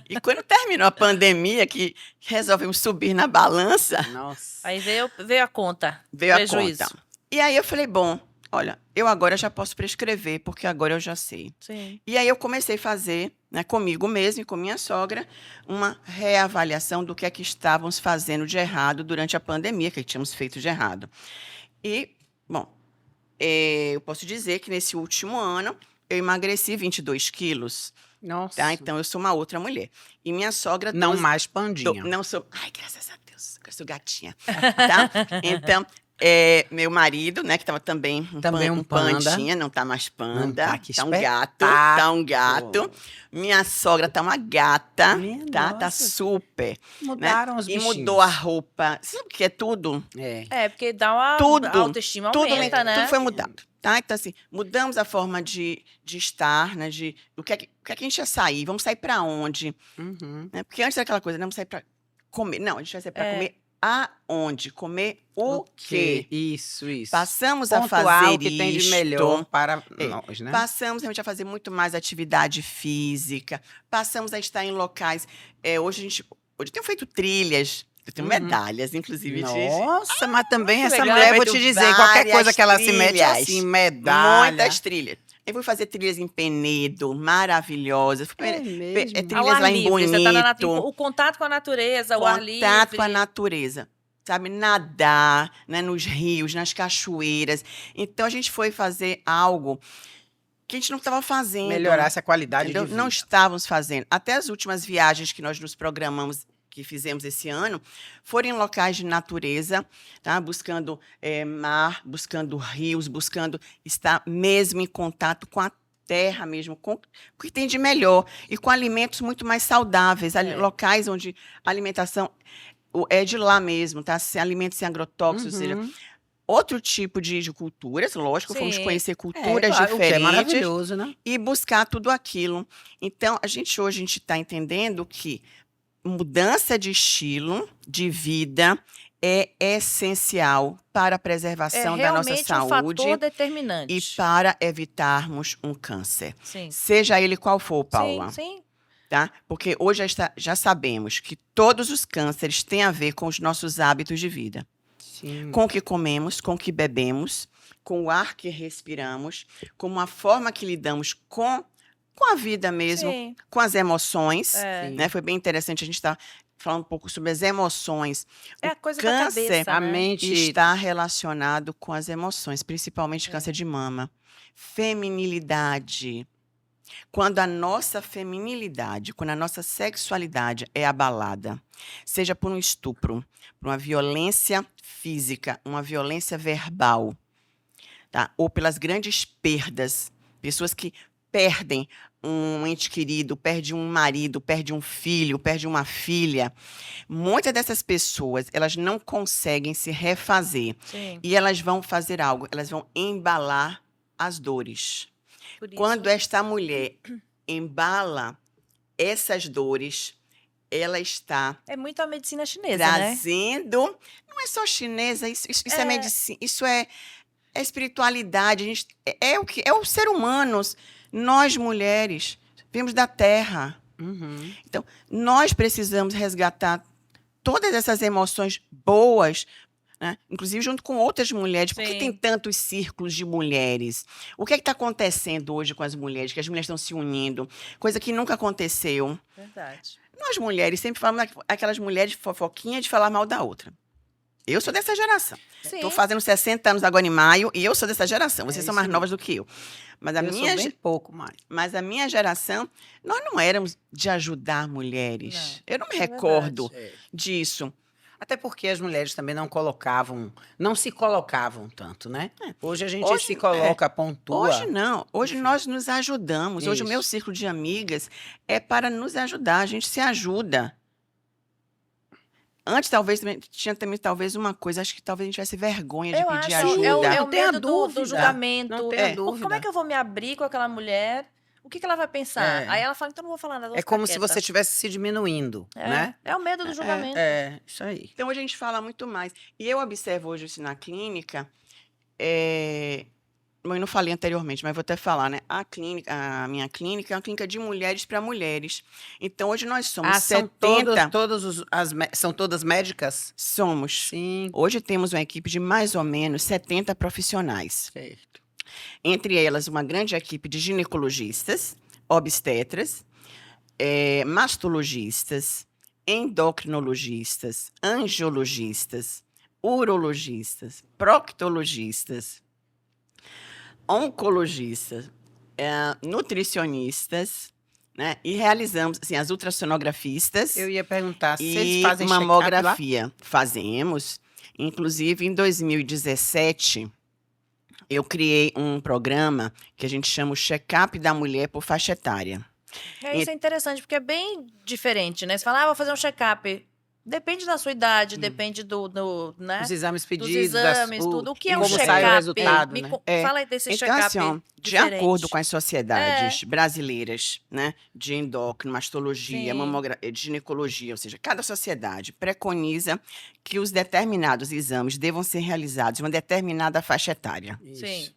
C: E quando terminou a pandemia, que resolvemos subir na balança,
A: Nossa.
B: Aí veio a conta.
C: veio
B: Prejuízo.
C: a conta. E aí eu falei, bom, olha, eu agora já posso prescrever, porque agora eu já sei.
B: Sim.
C: E aí eu comecei a fazer, né, comigo mesmo e com minha sogra, uma reavaliação do que é que estávamos fazendo de errado durante a pandemia, que tínhamos feito de errado. E, bom, eu posso dizer que nesse último ano eu emagreci 22 quilos,
A: Nossa.
C: tá? Então eu sou uma outra mulher. E minha sogra...
A: Não
C: 12
A: mais pandinha.
C: Não sou... Ai, graças a Deus, eu sou gatinha, tá? Então... meu marido, né, que estava também
A: Um panda.
C: pandinha, não tá mais panda,
A: Não tá, que
C: tá um gato, tá um gato.
A: espetáculo.
C: Minha sogra tá uma gata,
A: Minha
C: tá? Tá
A: nossa.
C: super.
A: Mudaram os
C: E
A: bichinhos.
C: mudou a roupa. Sabe o que é tudo?
A: É.
B: Porque dá uma
C: Tudo,
B: a autoestima
C: Tudo,
B: aumenta, né?
C: tudo foi mudado, tá? Então, assim, mudamos a forma de estar, né? O que é que a gente ia sair? Vamos sair pra onde?
A: Uhum.
C: Né? Porque antes era aquela coisa, né? Vamos sair pra comer. Não, a gente vai sair pra
B: É.
C: comer aonde? Comer o quê?
A: Isso.
C: Passamos a
A: Pontuar
C: fazer
A: o que tem de
C: isto.
A: melhor para nós, né?
C: Passamos realmente a fazer muito mais atividade física. Passamos a estar em locais. Hoje eu tenho feito trilhas. Eu tenho medalhas, inclusive.
A: Nossa, mas também
B: que
A: essa
B: legal.
A: mulher, vou te
C: Feito
A: dizer, qualquer
C: várias
A: coisa que ela se mete
C: trilhas.
A: assim, medalha.
C: Muitas trilhas. Eu fui fazer trilhas em Penedo, maravilhosas.
A: É mesmo?
C: Trilhas
B: Ao ar
C: lá em
B: livre, você tá
C: Bonito.
B: o contato com a natureza, o ar livre.
C: Contato com a natureza. sabe, nadar, né, nos rios, nas cachoeiras. Então, a gente foi fazer algo que a gente não estava fazendo.
A: Melhorar essa qualidade
C: Entendeu?
A: de vida.
C: Não estávamos fazendo. Até as últimas viagens que nós nos programamos, que fizemos esse ano, foram em locais de natureza, tá? Buscando mar, buscando rios, buscando estar mesmo em contato com a terra mesmo, com o que tem de melhor, e com alimentos muito mais saudáveis, locais onde a alimentação é de lá mesmo, tá? Sem alimentos sem agrotóxicos, ou seja,
A: Uhum.
C: outro tipo de culturas, lógico, fomos
B: Sim.
C: conhecer culturas
A: Claro, o que é
C: diferentes
A: maravilhoso, né?
C: e buscar tudo aquilo. Então, hoje a gente está entendendo que mudança de estilo de vida é essencial para a
B: É
C: preservação da nossa
B: realmente um fator
C: saúde e
B: determinante.
C: para evitarmos um câncer.
B: Sim.
C: Seja ele qual for, Paula.
B: Sim.
C: Tá? Porque hoje já sabemos que todos os cânceres têm a ver com os nossos hábitos de vida.
A: Sim.
C: Com o que comemos, com o que bebemos, com o ar que respiramos, com a forma que lidamos com a vida mesmo,
B: Sim.
C: com as emoções.
B: É.
C: Né? Foi bem interessante a gente estar falando um pouco sobre as emoções.
B: É a coisa
C: câncer,
B: da cabeça,
A: A
B: né?
A: mente
C: Está relacionado com as emoções, principalmente
B: É.
C: câncer de mama. Feminilidade. Quando a nossa feminilidade, quando a nossa sexualidade é abalada, seja por um estupro, por uma violência física, uma violência verbal, tá? Ou pelas grandes perdas, pessoas que perdem um ente querido, perde um marido, perde um filho, perde uma filha. Muitas dessas pessoas, elas não conseguem se refazer.
B: Sim.
C: E elas vão fazer algo, elas vão embalar as dores.
B: Por isso.
C: Quando esta mulher embala essas dores, ela está
B: É muito a medicina chinesa, né?
C: trazendo. Não é só chinesa, isso é medicina, isso é espiritualidade. É o que é o ser humano. Nós mulheres vimos da terra.
A: Uhum.
C: Então, nós precisamos resgatar todas essas emoções boas, né? Inclusive junto com outras mulheres. Por que
B: Sim.
C: tem tantos círculos de mulheres? O que está acontecendo hoje com as mulheres? Que as mulheres estão se unindo, coisa que nunca aconteceu.
B: Verdade.
C: Nós mulheres sempre falamos aquelas mulheres fofoquinhas de falar mal da outra. Eu sou dessa geração.
B: Sim.
C: Estou fazendo 60 anos agora em maio e eu sou dessa geração. Vocês são
A: isso
C: mais
A: mesmo.
C: novas do que eu. Mas
A: Eu sou bem pouco mais.
C: mas a minha geração, nós não éramos de ajudar mulheres.
B: Não,
C: Eu não me
B: é
C: recordo
A: É.
C: disso.
A: Até porque as mulheres também não se colocavam tanto, né? Hoje a gente
C: Hoje-
A: se coloca, pontua.
C: Hoje não. Hoje
A: Enfim.
C: nós nos ajudamos. Hoje o meu
A: Isso.
C: círculo de amigas é para nos ajudar. A gente se ajuda. Antes, talvez, tinha também talvez uma coisa. Acho que talvez a gente tivesse vergonha de
B: Eu
C: pedir
B: acho,
C: ajuda.
B: é o
A: Não tenha
B: medo
A: dúvida.
B: do julgamento.
A: Não tenha dúvida.
B: Como é que eu vou me abrir com aquela mulher? O que ela vai pensar?
A: É.
B: Aí ela fala, então não vou falar nada. vou
A: É
B: ficar
A: como se
B: quieta.
A: você estivesse se diminuindo, né?
B: É o medo do julgamento.
A: É, isso aí.
C: Então, hoje a gente fala muito mais. E eu observo hoje isso na clínica. Bom, eu não falei anteriormente, mas vou até falar, né? A minha clínica é uma clínica de mulheres para mulheres. Então, hoje nós somos
A: são
C: 70.
A: são todas médicas?
C: Somos.
A: Sim.
C: Hoje temos uma equipe de mais ou menos 70 profissionais.
A: Certo.
C: Entre elas, uma grande equipe de ginecologistas, obstetras, mastologistas, endocrinologistas, angiologistas, urologistas, proctologistas, oncologistas, nutricionistas, né? E realizamos assim, as ultrassonografistas
A: Eu ia perguntar, se eles
C: e
A: fazem check-up lá?
C: mamografia. Fazemos. Inclusive, em 2017, eu criei um programa que a gente chama o Check-up da Mulher por Faixa Etária.
B: Isso é interessante, porque é bem diferente, né? Você fala, vou fazer um check-up. Depende da sua idade, depende né?
A: Os exames
B: Dos
A: pedidos,
B: exames, tudo. O que é um
A: como
B: check-up?
A: sai o resultado,
B: Me
A: né?
B: Fala aí desse
C: Então,
B: check-up
C: assim, ó, de
B: diferente.
C: acordo com as sociedades brasileiras, né, de endócrino, mastologia,
B: Sim.
C: de ginecologia, ou seja, cada sociedade preconiza que os determinados exames devam ser realizados em uma determinada faixa etária.
A: Isso.
B: Sim.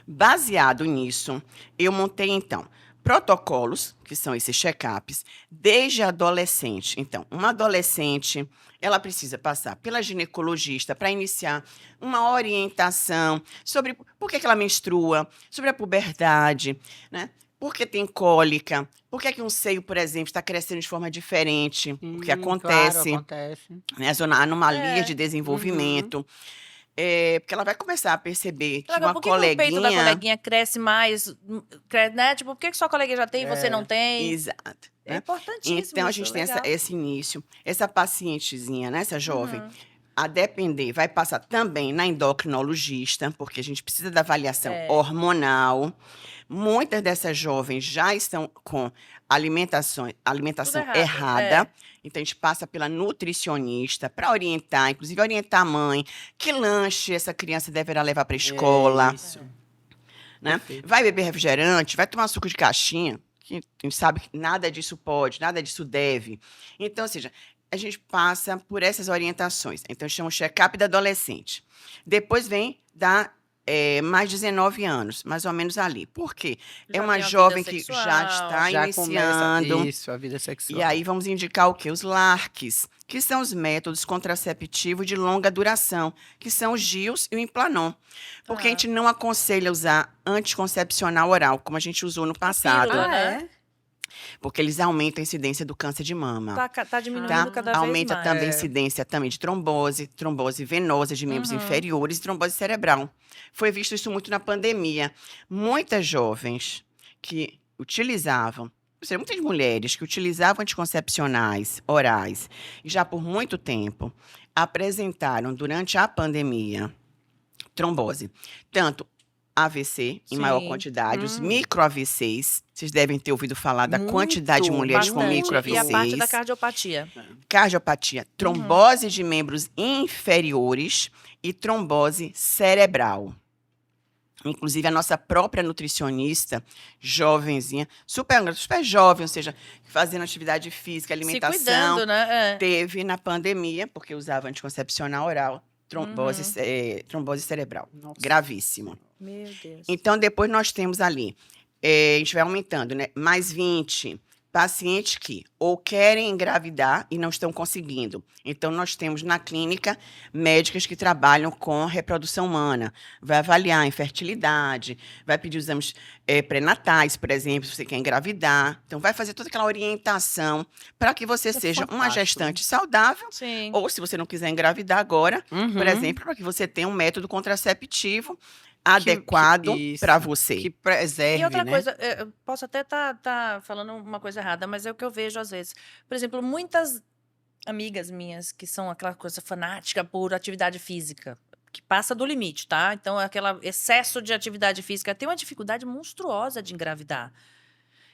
C: Baseado nisso, eu montei, então, protocolos, que são esses check-ups, desde a adolescente. Então, uma adolescente, ela precisa passar pela ginecologista para iniciar uma orientação sobre por que ela menstrua, sobre a puberdade, né? Por que tem cólica? Por que um seio, por exemplo, está crescendo de forma diferente? Porque
A: Claro,
C: acontece,
A: acontece.
C: né, anomalias
B: É.
C: de desenvolvimento. Porque ela vai começar a perceber que
B: Draga,
C: uma
B: por que que o peito da
C: coleguinha...
B: coleguinha cresce mais, né? Tipo, por que que sua coleguinha já tem e você não tem?
C: Exato.
B: É
C: Né?
B: importantíssimo
C: Então, a
B: isso,
C: gente tem
B: legal.
C: esse início. Essa pacientezinha, né, essa jovem,
B: Uhum.
C: a depender, vai passar também na endocrinologista, porque a gente precisa da avaliação
B: É.
C: hormonal. Muitas dessas jovens já estão com alimentação
B: Tudo errado,
C: errada. Então, a gente passa pela nutricionista para orientar, inclusive orientar a mãe, que lanche essa criança deverá levar para a escola.
A: Isso.
C: Né?
A: Perfeito.
C: Vai beber refrigerante, vai tomar suco de caixinha, que a gente sabe que nada disso pode, nada disso deve. Então, ou seja, a gente passa por essas orientações. Então, chama o check-up da adolescente. Depois vem da mais 19 anos, mais ou menos ali. Por quê?
B: Já
C: É uma
B: tem a vida
C: jovem que
B: sexual.
C: já está
A: Já
C: iniciando.
A: começa isso, a vida sexual.
C: E aí vamos indicar o quê? Os LARCs, que são os métodos contraceptivos de longa duração, que são os DIUs e o Implanon. Porque a
B: Tá.
C: gente não aconselha usar anticoncepcional oral, como a gente usou no passado,
B: pílula,
A: Ah,
B: né?
A: é?
C: porque eles aumentam a incidência do câncer de mama.
B: Tá diminuindo
C: Tá?
B: cada vez
C: Aumenta
B: mais.
C: também a incidência também de trombose venosa de membros
B: Uhum.
C: inferiores e trombose cerebral. Foi visto isso muito na pandemia. Muitas jovens que utilizavam, ou seja, muitas mulheres que utilizavam anticoncepcionais orais e já por muito tempo apresentaram durante a pandemia trombose, tanto AVC em maior
B: Sim.
C: quantidade, os micro-AVCs, vocês devem ter ouvido falar da
A: Muito,
C: quantidade de mulheres com
B: Bastante.
C: micro-AVCs.
B: E a parte da cardiopatia.
C: Cardiopatia, trombose de membros inferiores e trombose cerebral. Inclusive, a nossa própria nutricionista, jovenzinha, super jovem, ou seja, fazendo atividade física,
B: Se
C: alimentação,
B: cuidando, né?
C: teve na pandemia, porque usava anticoncepcional oral, trombose cerebral.
A: Nossa.
C: Gravíssimo.
B: Meu Deus.
C: Então, depois nós temos ali, a gente vai aumentando, né? Mais 20 pacientes que ou querem engravidar e não estão conseguindo. Então, nós temos na clínica médicas que trabalham com reprodução humana. Vai avaliar a infertilidade, vai pedir os exames pré-natais, por exemplo, se você quer engravidar. Então, vai fazer toda aquela orientação para que você
A: Isso é
C: seja uma
A: fantástico.
C: gestante saudável,
B: Sim.
C: ou se você não quiser engravidar agora,
A: Uhum.
C: por exemplo, para que você tenha um método contraceptivo adequado
A: isso,
C: para você.
A: Que preserve,
B: E outra
A: né?
B: coisa, eu posso até estar falando uma coisa errada, mas é o que eu vejo às vezes. Por exemplo, muitas amigas minhas que são aquela coisa fanática por atividade física, que passa do limite, tá? Então, aquele excesso de atividade física tem uma dificuldade monstruosa de engravidar.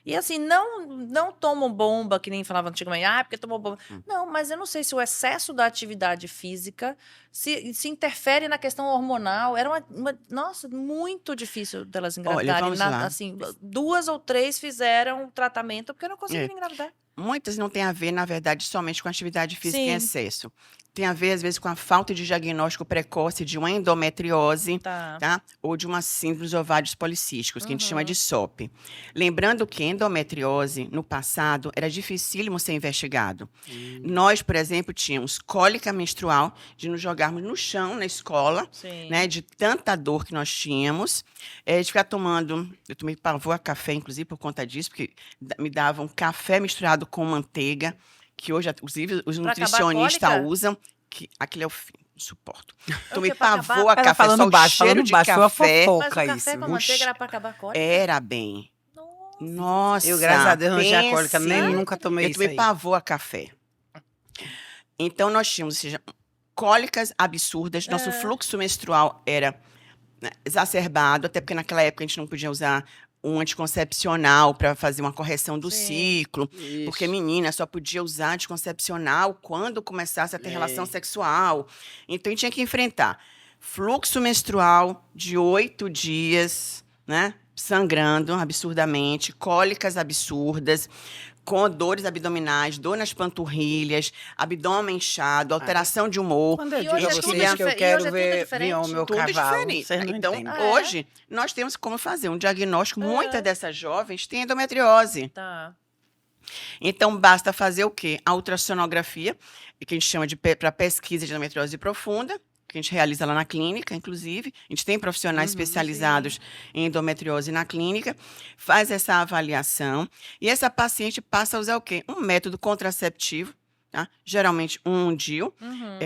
B: E assim, não tomam bomba, que nem falava antigamente, porque tomou bomba. Não, mas eu não sei se o excesso da atividade física se interfere na questão hormonal. Era nossa, muito difícil delas engravidarem.
C: vamos lá.
B: Assim, 2 ou 3 fizeram tratamento porque não conseguiram engravidar.
C: Muitas não têm a ver, na verdade, somente com atividade física
B: Sim.
C: em excesso. Tem a ver, às vezes, com a falta de diagnóstico precoce de uma endometriose,
B: Tá.
C: ou de uma síndrome dos ovários policísticos, que a gente chama de SOP. Lembrando que endometriose, no passado, era dificílimo ser investigado. Nós, por exemplo, tínhamos cólica menstrual, de nos jogarmos no chão, na escola,
B: Sim.
C: né, de tanta dor que nós tínhamos, de ficar tomando, eu tomei pavor a café, inclusive, por conta disso, porque me davam café misturado com manteiga, que hoje, inclusive, os
B: Pra acabar a
C: nutricionistas
B: cólica?
C: usam, que aquilo é o fim, não suporto.
B: O
C: Tomei
B: quê? Pra acabar?
C: pavor a
A: Ela
C: café, só
A: falando
C: o
A: baixo,
C: cheiro
A: falando
C: de
A: baixo, sua
C: café
B: Mas o
A: fofoca
B: café
A: isso.
B: com manteiga era pra acabar a cólica?
C: era bem.
B: Nossa.
C: Nossa,
A: Eu, graças a Deus, não tinha
C: pense.
A: cólica, nem nunca tomei
C: Eu
A: isso
C: tomei
A: aí.
C: pavor a café. Então, nós tínhamos, ou seja, cólicas absurdas, nosso fluxo menstrual era, né, exacerbado, até porque naquela época a gente não podia usar um anticoncepcional para fazer uma correção do
B: Sim.
C: ciclo,
A: Isso.
C: porque menina só podia usar anticoncepcional quando começasse a ter
A: É.
C: relação sexual. Então, a gente tinha que enfrentar fluxo menstrual de 8 dias, né? Sangrando absurdamente, cólicas absurdas, com dores abdominais, dor nas panturrilhas, abdômen inchado, alteração de humor.
A: Quando eu
B: E hoje
A: digo a
B: é tudo
A: vocês que eu
B: diferente. E
A: quero
B: hoje é tudo
A: ver
B: diferente.
A: o meu
C: Tudo
A: cavalo,
C: diferente.
A: vocês não
C: Então,
A: entendem.
C: hoje, nós temos como fazer um diagnóstico. Muitas dessas jovens têm endometriose.
B: Tá.
C: Então, basta fazer o quê? A ultrassonografia, que a gente chama de para pesquisa de endometriose profunda, que a gente realiza lá na clínica, inclusive. A gente tem profissionais especializados em endometriose na clínica, faz essa avaliação e essa paciente passa a usar o quê? Um método contraceptivo, tá? Geralmente um DIU,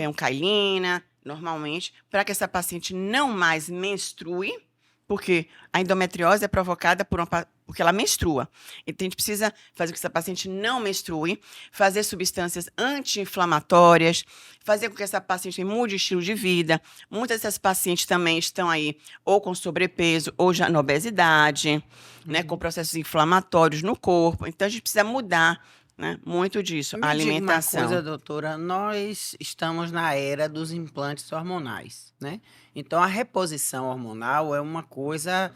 C: um Cailina, normalmente, para que essa paciente não mais menstrue, porque a endometriose é provocada porque ela menstrua. Então, a gente precisa fazer com que essa paciente não menstrue, fazer substâncias anti-inflamatórias, fazer com que essa paciente mude o estilo de vida. Muitas dessas pacientes também estão aí ou com sobrepeso ou já na obesidade, né, com processos inflamatórios no corpo. Então, a gente precisa mudar, né, muito disso, a alimentação.
A: Me diga uma coisa, doutora, nós estamos na era dos implantes hormonais, né? Então, a reposição hormonal é uma coisa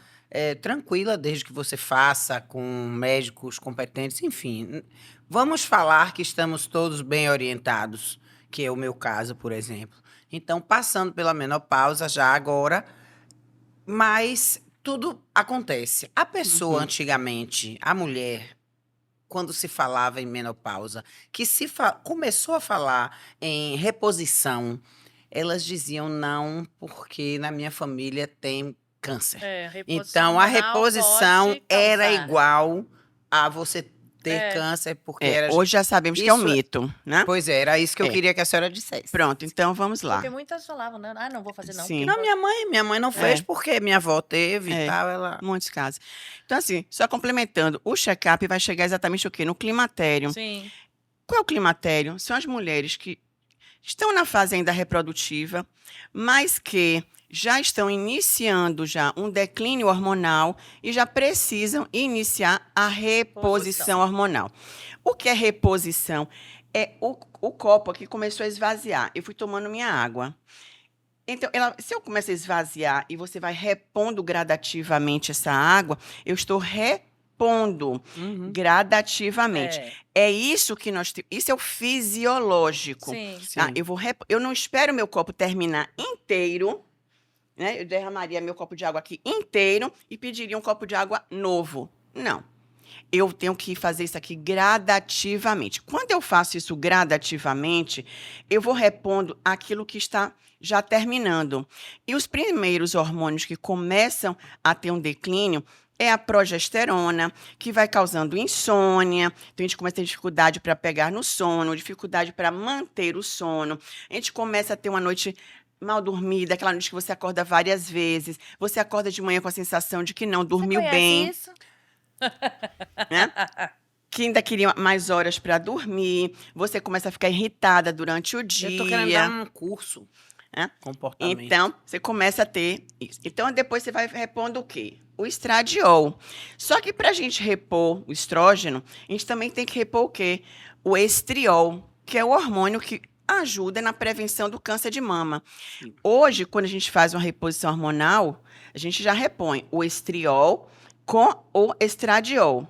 A: tranquila, desde que você faça com médicos competentes, enfim. Vamos falar que estamos todos bem orientados, que é o meu caso, por exemplo. Então, passando pela menopausa já agora, mas tudo acontece. A pessoa, antigamente, a mulher, quando se falava em menopausa, que começou a falar em reposição, elas diziam não, porque na minha família tem câncer.
B: Reposição
A: Então, a
B: hormonal
A: reposição
B: pode
A: era
B: causar.
A: igual a você ter câncer, porque era...
C: Hoje já sabemos que é um
A: Isso-
C: mito, né?
A: Pois é, era isso que eu
C: É.
A: queria que a senhora dissesse.
C: Pronto, então vamos lá.
B: Porque muitas falavam, né? Ah, não vou fazer não.
C: Sim.
B: porque
A: Não, minha mãe não fez porque minha avó teve e tal, ela...
C: Muitos casos. Então, assim, só complementando, o check-up vai chegar exatamente o quê? No climatério.
B: Sim.
C: Qual é o climatério? São as mulheres que estão na fase ainda reprodutiva, mas que já estão iniciando já um declínio hormonal e já precisam iniciar a reposição hormonal. O que é reposição? É o copo aqui começou a esvaziar. Eu fui tomando minha água. Então, se eu começo a esvaziar e você vai repondo gradativamente essa água, eu estou repondo gradativamente. É isso que nós temos. Isso é o fisiológico.
B: Sim.
C: Tá?
A: Sim.
C: Eu não espero meu copo terminar inteiro, né? Eu derramaria meu copo de água aqui inteiro e pediria um copo de água novo. Não. Eu tenho que fazer isso aqui gradativamente. Quando eu faço isso gradativamente, eu vou repondo aquilo que está já terminando. E os primeiros hormônios que começam a ter um declínio é a progesterona, que vai causando insônia. Então, a gente começa a ter dificuldade para pegar no sono, dificuldade para manter o sono. A gente começa a ter uma noite mal dormida, aquela noite que você acorda várias vezes. Você acorda de manhã com a sensação de que não dormiu
B: Você
C: bem.
B: conhece isso?
C: Né? Que ainda queria mais horas para dormir, você começa a ficar irritada durante o dia.
A: Eu tô querendo dar um curso. Comportamento.
C: Então, você começa a ter isso. Então, depois você vai repondo o quê? O estradiol. Só que para a gente repor o estrógeno, a gente também tem que repor o quê? O estriol, que é o hormônio que ajuda na prevenção do câncer de mama.
A: Sim.
C: Hoje, quando a gente faz uma reposição hormonal, a gente já repõe o estriol com o estradiol.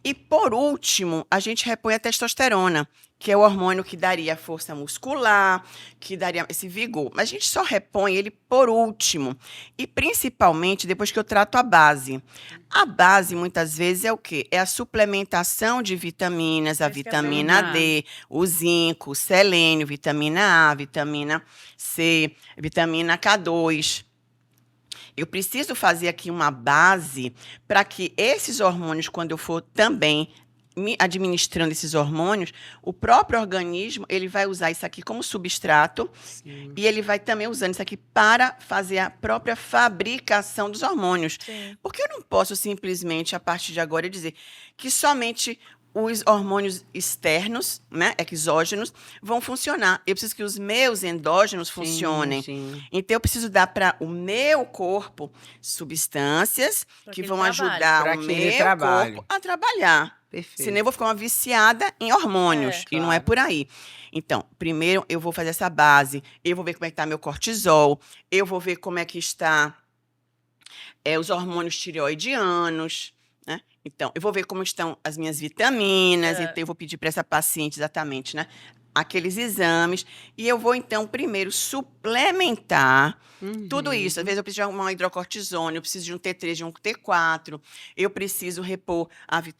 C: E, por último, a gente repõe a testosterona, que é o hormônio que daria força muscular, que daria esse vigor. Mas a gente só repõe ele por último. E, principalmente, depois que eu trato a base. A base, muitas vezes, é o quê? É a suplementação de vitaminas, a
B: Isso que eu ia
C: vitamina
A: perguntar.
C: D, o zinco, o selênio, vitamina A, vitamina C, vitamina K2. Eu preciso fazer aqui uma base para que esses hormônios, quando eu for também administrando esses hormônios, o próprio organismo ele vai usar isso aqui como substrato
A: Sim.
C: e ele vai também usando isso aqui para fazer a própria fabricação dos hormônios.
B: Sim.
C: Porque eu não posso simplesmente, a partir de agora, dizer que somente os hormônios externos, né, exógenos, vão funcionar. Eu preciso que os meus endógenos funcionem.
A: Sim.
C: Então, eu preciso dar para o meu corpo substâncias
B: Pra
C: que
B: aquele
C: vão
B: trabalho.
C: ajudar
A: Pra
C: o
A: aquele
C: meu
A: trabalho.
C: corpo a trabalhar.
A: Perfeito.
C: Senão eu vou ficar uma viciada em hormônios. E não é
A: claro.
C: por aí. Então, primeiro eu vou fazer essa base. Eu vou ver como é que está meu cortisol. Eu vou ver como é que está os hormônios tireoidianos. Né? Então, eu vou ver como estão as minhas vitaminas. Então, eu vou pedir para essa paciente exatamente, né? Aqueles exames. E eu vou, então, primeiro suplementar tudo isso. Às vezes eu preciso de uma hidrocortisona, eu preciso de um T3, de um T4. Eu preciso repor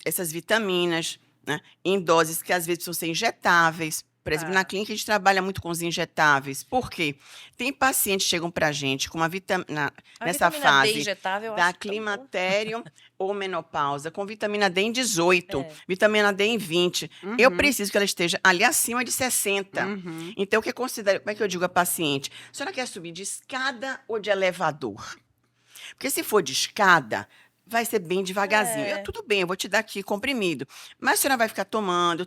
C: essas vitaminas, né, em doses que às vezes precisam ser injetáveis. Por exemplo, na clínica a gente trabalha muito com os injetáveis. Por quê? Tem pacientes que chegam pra gente com uma vitamina nessa
B: vitamina D
C: fase
B: injetável, eu
C: da
B: acho tão bom.
C: climatério ou menopausa, com vitamina D em 18,
B: É.
C: vitamina D em 20. Eu preciso que ela esteja ali acima de 60.
A: Uhum.
C: Então, o que eu considero, como é que eu digo a paciente? A senhora quer subir de escada ou de elevador? Porque se for de escada, vai ser bem devagarzinho.
B: É.
C: Tudo bem, eu vou te dar aqui comprimido. Mas a senhora vai ficar tomando.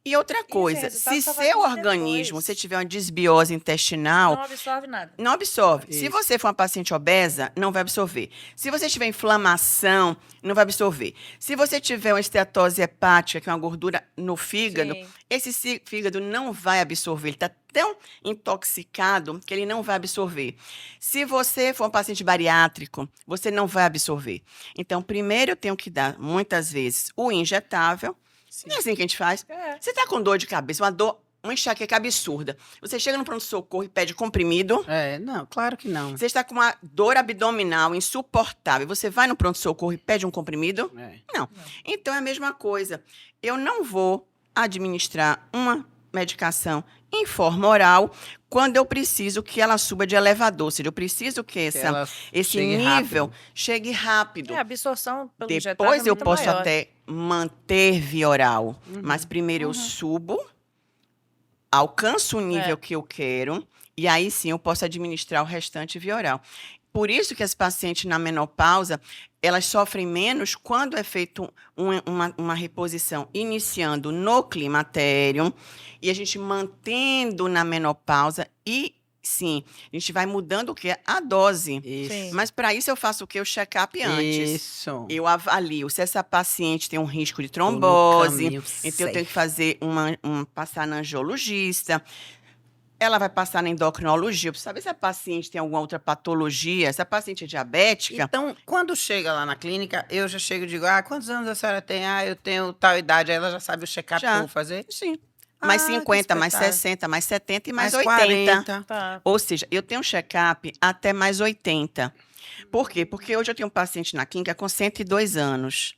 C: E outra coisa,
B: resultado
C: se
B: só vai
C: seu
B: vir
C: organismo,
B: depois.
C: você tiver uma desbiose intestinal,
B: Não absorve nada.
C: não absorve. Se
A: Isso.
C: você for uma paciente obesa, não vai absorver. Se você tiver inflamação, não vai absorver. Se você tiver uma esteatose hepática, que é uma gordura no fígado,
B: Sim.
C: esse fígado não vai absorver. Ele está tão intoxicado que ele não vai absorver. Se você for um paciente bariátrico, você não vai absorver. Então, primeiro eu tenho que dar, muitas vezes, o injetável. Não é assim que a gente faz.
B: É.
C: Você está com dor de cabeça, uma enxaqueca absurda. Você chega no pronto-socorro e pede comprimido.
A: Não, claro que não.
C: Você está com uma dor abdominal insuportável. Você vai no pronto-socorro e pede um comprimido? Não. Então é a mesma coisa. Eu não vou administrar uma medicação em forma oral quando eu preciso que ela suba de elevador. Ou seja, eu preciso que
A: ela
C: esse
A: chegue
C: nível
A: rápido.
C: chegue rápido.
B: É, a absorção pelo injetável
C: Depois
B: é
C: eu
B: muito
C: posso
B: maior.
C: até manter via oral. Mas primeiro eu subo, alcanço o nível que eu quero, e aí sim eu posso administrar o restante via oral. Por isso que as pacientes na menopausa, elas sofrem menos quando é feito uma reposição iniciando no climatério e a gente mantendo na menopausa e, sim, a gente vai mudando o quê? A dose.
A: Isso.
B: Sim.
C: Mas para isso eu faço o quê? O check-up antes.
A: Isso.
C: Eu avalio se essa paciente tem um risco de
A: Tô no
C: trombose,
A: caminho
C: então eu tenho que
A: certo.
C: fazer passar na angiologista. Ela vai passar na endocrinologia, para saber se a paciente tem alguma outra patologia, se a paciente é diabética.
A: Então, quando chega lá na clínica, eu já chego e digo, quantos anos a senhora tem? Eu tenho tal idade. Aí ela já sabe o check-up que
C: Já.
A: eu vou fazer?
C: Sim. Mais
A: Que
C: 50, mais
A: espetáculo.
C: 60, mais 70 e mais 80.
A: 40.
B: Tá.
C: Ou seja, eu tenho um check-up até mais 80. Por quê? Porque hoje eu tenho um paciente na clínica com 102 anos.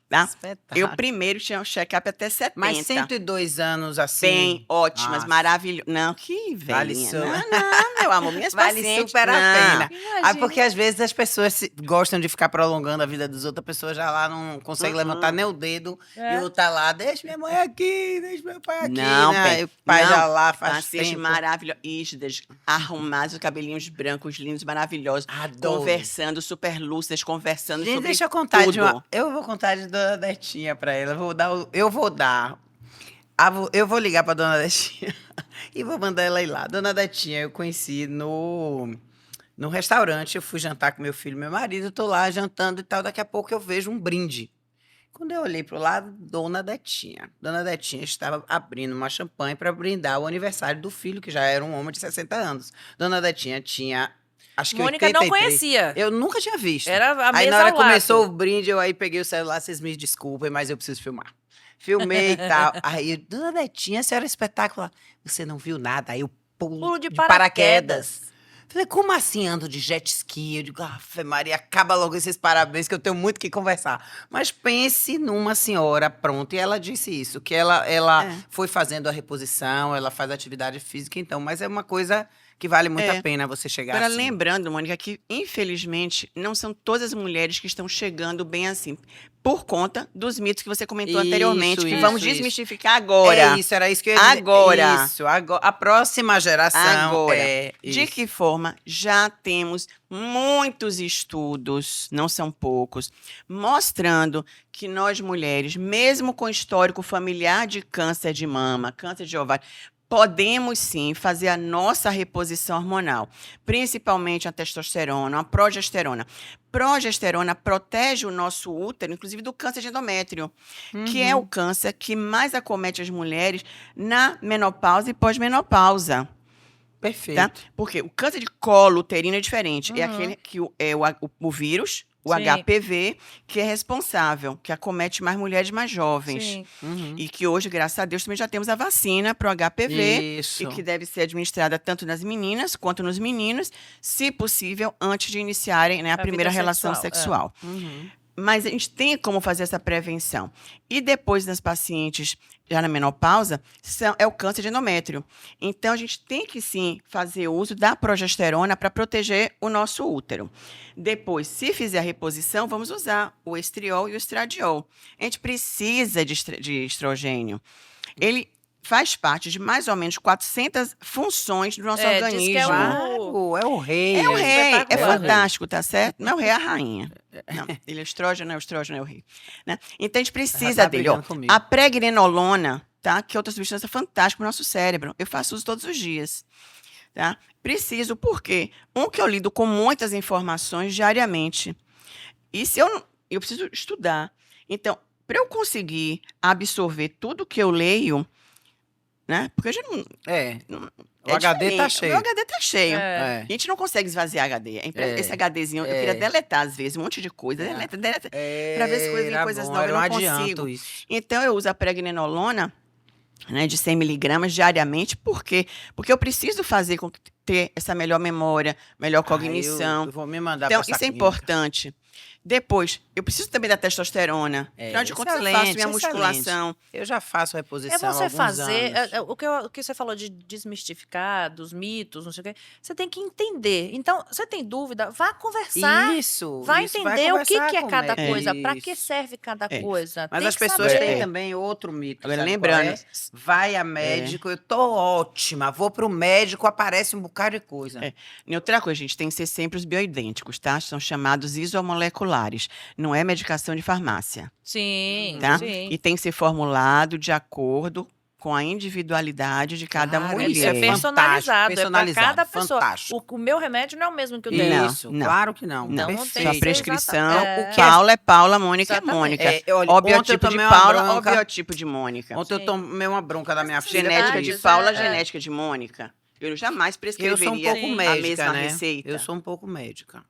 C: Tá?
A: Espetáculo.
C: Eu primeiro tinha um check-up até 70.
A: Mas 102 anos assim.
C: Bem, ótimas,
A: Nossa.
C: maravilhosas. Não, que
A: Vale
C: velhinha.
A: super.
C: Não, meu amor, minhas
A: Vale
C: pacientes.
A: super a
C: não.
A: pena.
B: Imagina.
A: Porque às vezes as pessoas gostam de ficar prolongando a vida dos outros, a pessoa já lá não consegue levantar nem o dedo e o outro tá lá, deixa minha mãe aqui, deixa meu pai aqui.
C: Não,
A: né?
C: bem,
A: Aí o pai
C: não.
A: já lá faz
C: Pacientes
A: tempo.
C: maravilhosas, arrumados, cabelinhos brancos, lindos, maravilhosos.
A: Adoro.
C: Conversando, super lúcidas, conversando
A: Gente,
C: sobre
A: deixa eu contar
C: tudo.
A: de uma. Eu vou contar de Dona Netinha pra ela. Eu vou ligar pra Dona Netinha e vou mandar ela ir lá. Dona Netinha, eu conheci no restaurante. Eu fui jantar com meu filho e meu marido. Tô lá jantando e tal. Daqui a pouco eu vejo um brinde. Quando eu olhei pro lado, Dona Netinha. Dona Netinha estava abrindo uma champanhe para brindar o aniversário do filho, que já era um homem de 60 anos. Dona Netinha tinha, acho que
B: Mônica não
A: 83.
B: conhecia.
A: Eu nunca tinha visto.
B: Era a
A: Aí
B: mesa
A: na hora
B: ao
A: que
B: lado.
A: começou o brinde, eu aí peguei o celular, vocês me desculpem, mas eu preciso filmar. Filmei e tal. Aí, Dona Netinha, a senhora é espetacular. Você não viu nada? Aí eu pulo
B: Pulo de
A: paraquedas. Falei, como assim ando de jet ski? Eu digo, Ave Maria, acaba logo esses parabéns que eu tenho muito que conversar. Mas pense numa senhora pronta. E ela disse isso, que ela foi fazendo a reposição, ela faz atividade física, então. Mas é uma coisa que vale muito a pena você chegar
C: Agora,
A: assim.
C: lembrando, Mônica, que infelizmente não são todas as mulheres que estão chegando bem assim. Por conta dos mitos que você comentou anteriormente, que vamos desmistificar agora.
A: É isso, era isso que eu ia dizer.
C: Agora.
A: Isso, agora. A próxima geração
C: Agora,
A: é
C: de
A: isso.
C: que forma já temos muitos estudos, não são poucos, mostrando que nós mulheres, mesmo com histórico familiar de câncer de mama, câncer de ovário, podemos sim fazer a nossa reposição hormonal, principalmente a testosterona, a progesterona. Progesterona protege o nosso útero, inclusive do câncer de endométrio, que é o câncer que mais acomete as mulheres na menopausa e pós-menopausa.
A: Perfeito.
C: Tá? Porque o câncer de colo uterino é diferente. É aquele que é o vírus, o
B: Sim.
C: HPV, que é responsável, que acomete mais mulheres mais jovens.
B: Sim.
A: Uhum.
C: E que hoje, graças a Deus, também já temos a vacina para o HPV.
A: Isso.
C: E que deve ser administrada tanto nas meninas quanto nos meninos, se possível, antes de iniciarem, né, a
B: A
C: primeira
B: vida
C: relação
B: sexual,
C: sexual.
A: Uhum.
C: Mas a gente tem como fazer essa prevenção. E depois, nas pacientes já na menopausa, é o câncer de endométrio. Então, a gente tem que, sim, fazer uso da progesterona para proteger o nosso útero. Depois, se fizer a reposição, vamos usar o estriol e o estradiol. A gente precisa de estrogênio. Ele faz parte de mais ou menos 400 funções do nosso
B: Diz
C: organismo.
B: que é
A: Claro, é o rei.
C: É o rei, é
B: espetacular.
C: fantástico, tá certo? Não é o rei, é a rainha. Não, ele é o estrógeno, é o rei. Né? Então, a gente precisa
A: tá
C: dele. Ó,
A: brigando comigo.
C: a pregnenolona, tá? Que é outra substância fantástica para o nosso cérebro. Eu faço uso todos os dias. Tá? Preciso, por quê? Que eu lido com muitas informações diariamente. E se eu preciso estudar. Então, para eu conseguir absorver tudo que eu leio, né? Porque a gente não.
A: O HD tá
C: diferente.
A: cheio.
C: O meu HD tá cheio.
A: É.
C: A gente não consegue esvaziar HD.
A: É.
C: Esse HDzinho, eu queria deletar às vezes, um monte de coisa. Deleta. Pra ver se vem
A: Era
C: coisas
A: bom,
C: novas,
A: era
C: eu
A: um
C: não
A: adianto
C: consigo.
A: isso.
C: Então, eu uso a pregnenolona, né, de 100 miligramas diariamente. Por quê? Porque eu preciso fazer com que ter essa melhor memória, melhor cognição.
A: Eu vou me mandar
C: Então,
A: pra essa
C: isso é
A: clínica.
C: importante. Depois, eu preciso também da testosterona. Afinal de contas, eu faço minha
A: excelente.
C: musculação.
A: Eu já faço
B: É
A: reposição há
B: você
A: alguns
B: fazer.
A: anos.
B: O que você falou de desmistificar, dos mitos, não sei o quê. Você tem que entender. Então, você tem dúvida? Vá conversar.
A: Isso.
B: Vai
A: isso,
B: entender o que
A: conversar
B: é
A: com o
B: cada
A: médico.
B: coisa, para que
A: Isso.
B: serve cada
C: É.
B: coisa.
A: Mas
B: Tem
A: as
B: que
A: pessoas
B: saber.
A: têm também outro mito.
C: Agora,
A: sabe
C: lembrando,
A: qual é? Vai a médico, eu tô ótima. Vou pro médico, aparece um bocado de coisa.
C: E outra coisa, gente, tem que ser sempre os bioidênticos, tá? São chamados isomoleculares. Não é medicação de farmácia,
B: Sim,
C: tá?
B: sim.
C: E tem que ser formulado de acordo com a individualidade de cada
A: Claro,
C: mulher.
B: Isso é
A: Fantástico,
B: personalizado, é para cada pessoa.
A: fantástico.
B: O meu remédio não é o mesmo que o dela.
A: Isso,
C: Não.
A: claro que não.
B: Então, não tem
C: Só
B: que
A: Perfeito.
B: ser
C: prescrição,
B: exata-
A: o que é-
C: Paula é Paula, Mônica é
B: Exatamente.
C: Mônica.
A: Olha,
C: Ó
A: ontem eu
C: biotipo de
A: tomei uma
C: Paula, ó
A: bronca.
C: biotipo de Mônica.
A: Ontem eu
B: Sim.
A: tomei uma bronca da minha filha.
C: Genética
A: por
C: de
A: isso.
C: Paula,
B: é.
C: genética de Mônica. Eu jamais
A: Eu
C: prescreveria
A: sou um pouco
B: Sim.
C: a
A: médica,
C: mesma
A: né?
C: receita.
A: Eu sou um pouco médica.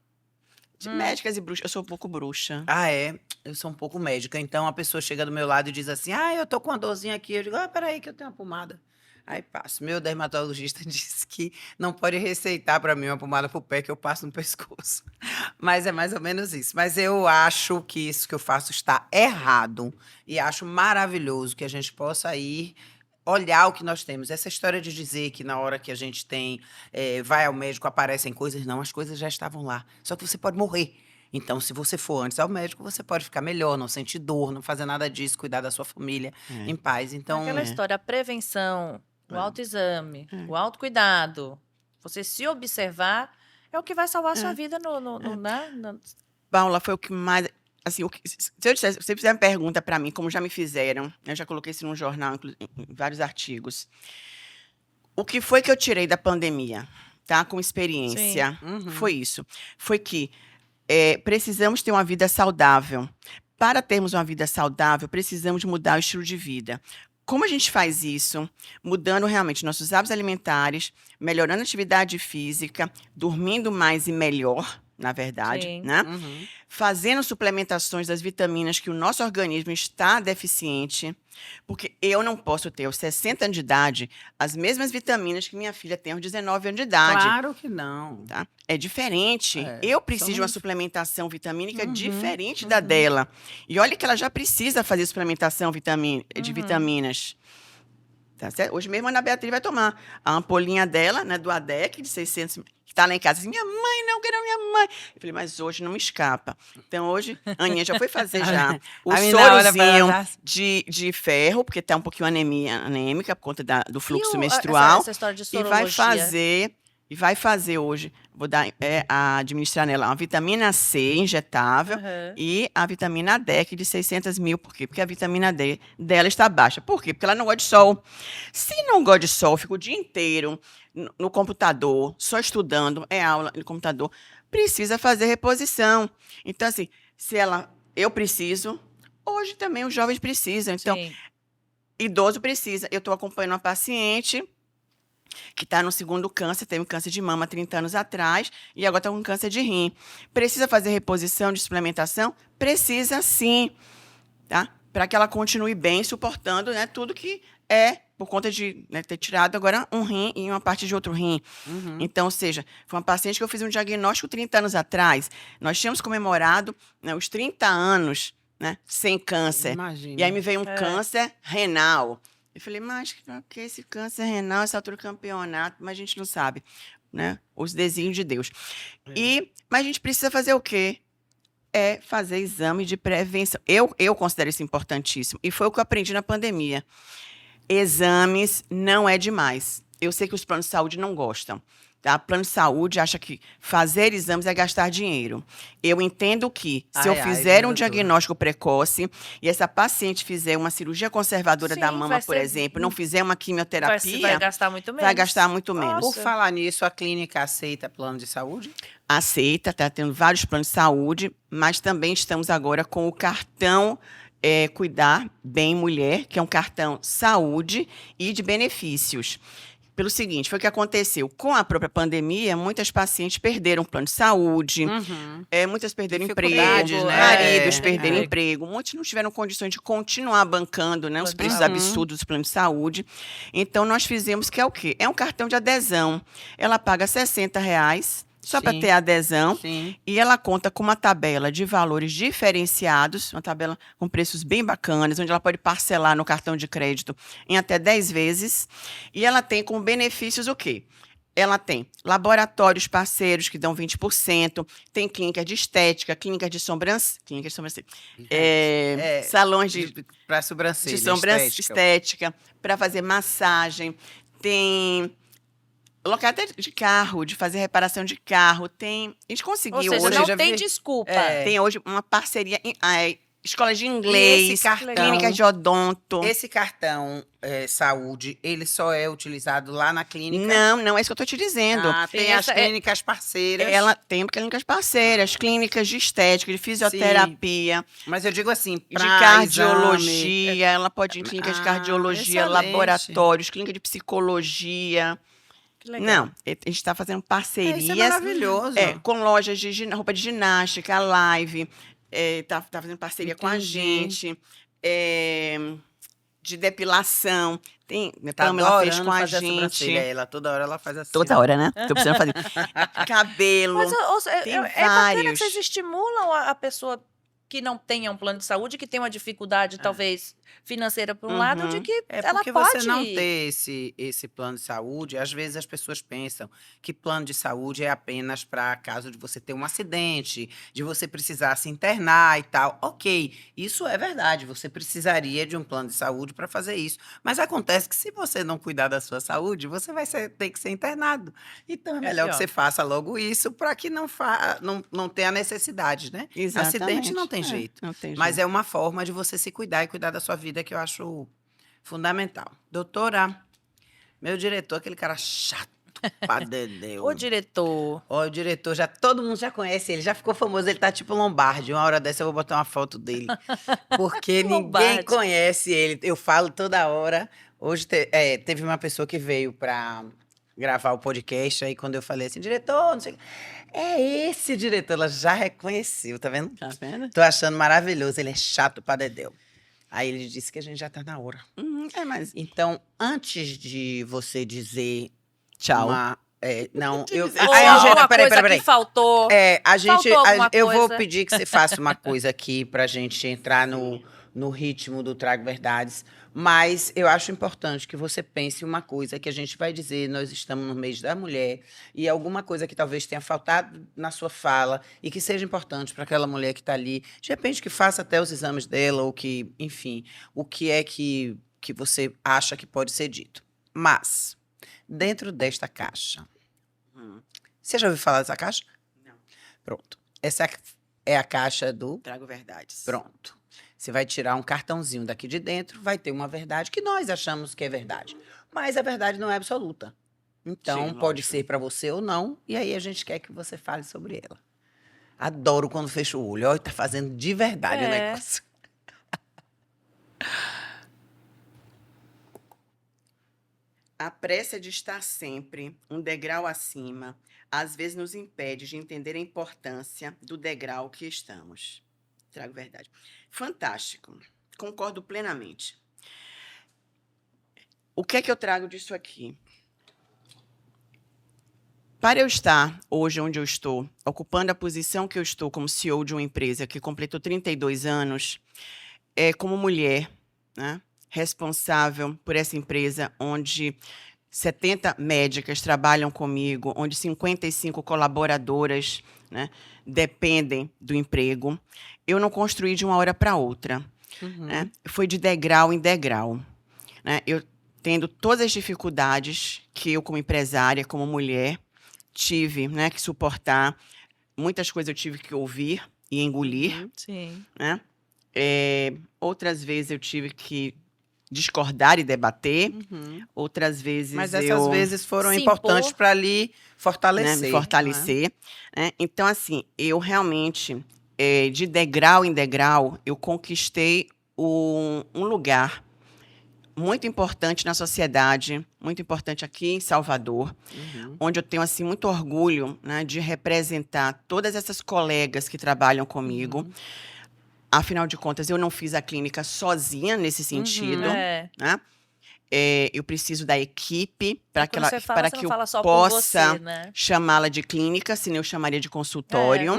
C: De médicas e bruxas. Eu sou um pouco bruxa.
A: Ah, é? Eu sou um pouco médica. Então a pessoa chega do meu lado e diz assim: ah, eu tô com uma dorzinha aqui. Eu digo: ah, peraí, que eu tenho uma pomada. Aí passo. Meu dermatologista disse que não pode receitar pra mim uma pomada pro pé que eu passo no pescoço. Mas é mais ou menos isso. Mas eu acho que isso que eu faço está errado. E acho maravilhoso que a gente possa ir olhar o que nós temos. Essa história de dizer que na hora que a gente vai ao médico, aparecem coisas, não, as coisas já estavam lá. Só que você pode morrer. Então, se você for antes ao médico, você pode ficar melhor, não sentir dor, não fazer nada disso, cuidar da sua família em paz. Então,
B: Aquela história, a prevenção, o
A: É.
B: autoexame,
C: É.
B: o autocuidado, você se observar, é o que vai salvar a sua
C: É.
B: vida né?
C: Paula, foi o que mais. Assim, se eu dissesse, se você fizer uma pergunta para mim, como já me fizeram, eu já coloquei isso num jornal, em vários artigos. O que foi que eu tirei da pandemia, tá? Com experiência,
A: Uhum.
C: foi isso. Foi que precisamos ter uma vida saudável. Para termos uma vida saudável, precisamos mudar o estilo de vida. Como a gente faz isso? Mudando realmente nossos hábitos alimentares, melhorando a atividade física, dormindo mais e melhor, na verdade,
B: Sim.
C: né?
A: Uhum.
C: Fazendo suplementações das vitaminas que o nosso organismo está deficiente, porque eu não posso ter aos 60 anos de idade as mesmas vitaminas que minha filha tem aos 19 anos de idade.
A: Claro que não.
C: Tá? É diferente.
A: É,
C: Eu preciso de uma
A: somos-
C: suplementação vitamínica
A: Uhum,
C: diferente da dela. E olha que ela já precisa fazer suplementação de
B: Uhum.
C: vitaminas. Tá certo? Hoje mesmo a Ana Beatriz vai tomar a ampolinha dela, né, do ADEC, de 600, que está lá em casa. Assim, minha mãe, não quero minha mãe. Eu falei, mas hoje não me escapa. Então hoje, a Aninha já foi fazer já o
A: A menina olha pra
C: sorozinho
A: ela,
C: de ferro, porque está um pouquinho anêmica por conta do fluxo
B: E
C: menstrual.
B: essa história de
C: E
B: sorologia?
C: vai fazer hoje, vou dar, administrar nela uma vitamina C injetável
B: Aham.
C: e a vitamina D de 600 mil. Por quê? Porque a vitamina D dela está baixa. Por quê? Porque ela não gosta de sol. Se não gosta de sol, fica o dia inteiro no computador, só estudando, é aula no computador, precisa fazer reposição. Então, assim, eu preciso, hoje também os jovens precisam. Então,
B: Sim.
C: idoso precisa. Eu estou acompanhando uma paciente que está no segundo câncer, teve um câncer de mama 30 anos atrás e agora está com câncer de rim. Precisa fazer reposição de suplementação? Precisa sim, tá? Para que ela continue bem, suportando, né, tudo que é por conta de, né, ter tirado agora um rim e uma parte de outro rim.
A: Uhum.
C: Então, ou seja, foi uma paciente que eu fiz um diagnóstico 30 anos atrás. Nós tínhamos comemorado, né, os 30 anos, né, sem câncer.
A: Imagina.
C: E aí me veio um
B: É.
C: câncer renal. Eu falei, mas o que é esse câncer renal, essa altura do campeonato? Mas a gente não sabe, né? Os desígnios de Deus.
A: É.
C: Mas a gente precisa fazer o quê? É fazer exame de prevenção. Eu considero isso importantíssimo. E foi o que eu aprendi na pandemia. Exames não é demais. Eu sei que os planos de saúde não gostam. Tá? Plano de saúde acha que fazer exames é gastar dinheiro. Eu entendo que se eu
A: Ai, ai,
C: fizer
A: viu,
C: um
A: doutora?
C: diagnóstico precoce e essa paciente fizer uma cirurgia conservadora da
B: Sim,
C: mama,
B: vai
C: por
B: ser-
C: exemplo, não fizer uma
B: Vai
C: quimioterapia,
B: gastar muito menos.
C: vai gastar muito menos.
A: Por
B: Nossa.
A: falar nisso, a clínica aceita plano de saúde?
C: Aceita, está tendo vários planos de saúde, mas também estamos agora com o cartão Cuidar Bem Mulher, que é um cartão saúde e de benefícios. Pelo seguinte, foi o que aconteceu. Com a própria pandemia, muitas pacientes perderam plano de saúde,
A: Uhum.
C: muitas perderam emprego,
A: Dificuldades, né?
C: maridos perderam
B: É.
C: emprego, muitos não tiveram condições de continuar bancando, né, os
B: Plano de
C: preços
A: saúde.
C: absurdos dos planos de saúde. Então, nós fizemos que é o quê? É um cartão de adesão. Ela paga R$60 só para
A: Sim.
C: ter adesão.
A: Sim.
C: E ela conta com uma tabela de valores diferenciados, uma tabela com preços bem bacanas, onde ela pode parcelar no cartão de crédito em até 10 vezes. E ela tem como benefícios o quê? Ela tem laboratórios parceiros que dão 20%, tem clínicas de estética, clínicas de sobrancelha, salões
A: Para sobrancelha,
C: de sobrancelha
A: estética.
C: estética, para fazer massagem, tem local até de carro, de fazer reparação de carro, tem. A gente
B: Ou
C: conseguiu
B: seja,
C: hoje.
B: não
A: já
B: tem
A: vi-
B: desculpa.
A: É.
C: Tem hoje uma parceria escolas de
A: E
C: inglês,
A: esse cartão,
C: clínicas de odonto.
A: esse cartão saúde, ele só é utilizado lá na clínica?
C: Não, é isso que eu estou te dizendo.
A: Ah,
B: Sim,
A: tem as
B: essa é-
A: clínicas parceiras.
C: Ela tem clínicas parceiras, clínicas de estética, de fisioterapia,
A: Mas eu digo assim,
C: de
A: pra
C: cardiologia. Ela pode ir em clínicas de
A: Ah,
C: cardiologia,
A: excelente.
C: laboratórios, clínica de psicologia.
B: Que legal.
C: Não, a gente está fazendo
A: Isso é
C: parcerias
A: maravilhoso.
C: com lojas de roupa de ginástica, a Live, tá fazendo parceria com a
A: Entendi.
C: gente, de depilação. Tem,
A: Tá
C: Pamela fez
A: adorando
C: com a
A: fazer
C: gente.
A: sobrancelha. Ela toda hora ela faz assim.
C: Toda hora, né? Tô precisando fazer. Cabelo.
B: Mas
C: tem
B: é bacana que
C: vários.
B: vocês estimulam a pessoa que não tenha um plano de saúde, que tem uma dificuldade, talvez, financeira por um lado, de que
A: É
B: ela
A: porque
B: pode...
A: você não ter esse plano de saúde, às vezes as pessoas pensam que plano de saúde é apenas para caso de você ter um acidente, de você precisar se internar e tal. Ok, isso é verdade, você precisaria de um plano de saúde para fazer isso. Mas acontece que se você não cuidar da sua saúde, você vai ter que ser internado. Então é melhor que
B: pior.
A: você faça logo isso para que não tenha necessidade, né?
C: Exatamente.
A: Acidente não tem jeito.
C: Não tem
A: Mas
C: jeito.
A: é uma forma de você se cuidar e cuidar da sua vida que eu acho fundamental. Doutora, meu diretor, aquele cara chato pra dedéu.
B: Ô, diretor,
A: Ó, o diretor, todo mundo já conhece ele, já ficou famoso, ele tá tipo Lombardi. Uma hora dessa eu vou botar uma foto dele. Porque ninguém
B: Lombardi.
A: conhece ele. Eu falo toda hora. Hoje teve uma pessoa que veio pra gravar o podcast, aí quando eu falei assim, diretor, não sei o quê. É esse diretor, ela já reconheceu, tá vendo?
C: Tá vendo?
A: Tô achando maravilhoso, ele é chato pra dedéu. Aí ele disse que a gente já tá na hora.
C: Mas
A: Então, antes de você dizer
C: tchau.
A: não,
C: de
A: eu.
C: dizer
A: Aí
B: ou
A: a gente-
B: alguma
A: peraí,
B: coisa
A: peraí.
B: que faltou.
A: A gente,
B: Faltou alguma
A: eu vou
B: coisa?
A: pedir que você faça uma coisa aqui pra gente entrar no ritmo do Trago Verdades. Mas eu acho importante que você pense uma coisa que a gente vai dizer, nós estamos no mês da mulher, e alguma coisa que talvez tenha faltado na sua fala e que seja importante para aquela mulher que está ali. De repente que faça até os exames dela, ou que, enfim, o que é que você acha que pode ser dito. Mas, dentro desta caixa, você já ouviu falar dessa caixa?
C: Não.
A: Pronto. Essa é a caixa do
C: Trago verdades.
A: Pronto. Você vai tirar um cartãozinho daqui de dentro, vai ter uma verdade que nós achamos que é verdade. Mas a verdade não é absoluta. Então,
C: Sim,
A: pode
C: lógico.
A: ser para você ou não, e aí a gente quer que você fale sobre ela. Adoro quando fecha o olho. Olha, tá fazendo de verdade o
B: É.
A: negócio.
C: A pressa de estar sempre um degrau acima, às vezes nos impede de entender a importância do degrau que estamos. Trago verdade. Fantástico. Concordo plenamente. O que é que eu trago disso aqui? Para eu estar hoje onde eu estou, ocupando a posição que eu estou como CEO de uma empresa que completou 32 anos, como mulher, né, responsável por essa empresa, onde 70 médicas trabalham comigo, onde 55 colaboradoras, né, dependem do emprego, eu não construí de uma hora para outra. Né? Foi de degrau em degrau. Né? Eu tendo todas as dificuldades que eu, como empresária, como mulher, tive, né, que suportar. Muitas coisas eu tive que ouvir e engolir.
B: Sim.
C: Né? Outras vezes eu tive que discordar e debater. Outras vezes
A: Mas essas vezes foram importantes para lhe fortalecer.
C: Né, me fortalecer. Né? Então, assim, eu realmente, de degrau em degrau, eu conquistei um lugar muito importante na sociedade, muito importante aqui em Salvador, onde eu tenho assim muito orgulho, né, de representar todas essas colegas que trabalham comigo. Afinal de contas, eu não fiz a clínica sozinha nesse sentido. Né? Eu preciso da equipe para que eu possa chamá-la de clínica, senão eu chamaria de consultório.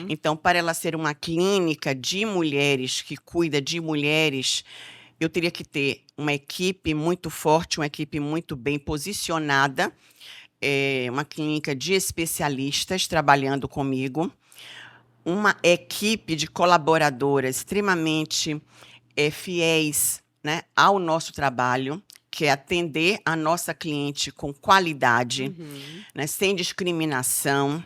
C: Então, para ela ser uma clínica de mulheres, que cuida de mulheres, eu teria que ter uma equipe muito forte, uma equipe muito bem posicionada, uma clínica de especialistas trabalhando comigo, uma equipe de colaboradoras extremamente fiéis, né, ao nosso trabalho, que é atender a nossa cliente com qualidade, né, sem discriminação,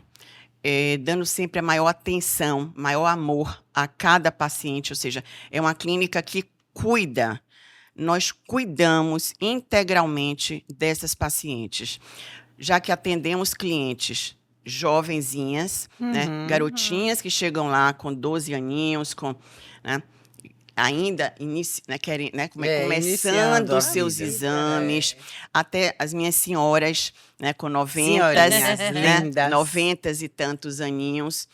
C: dando sempre a maior atenção, maior amor a cada paciente. Ou seja, é uma clínica que cuida, nós cuidamos integralmente dessas pacientes, já que atendemos clientes jovenzinhas, né, garotinhas que chegam lá com 12 aninhos, né, ainda começando os seus exames, até as minhas senhoras, né, com 90 e tantos aninhos.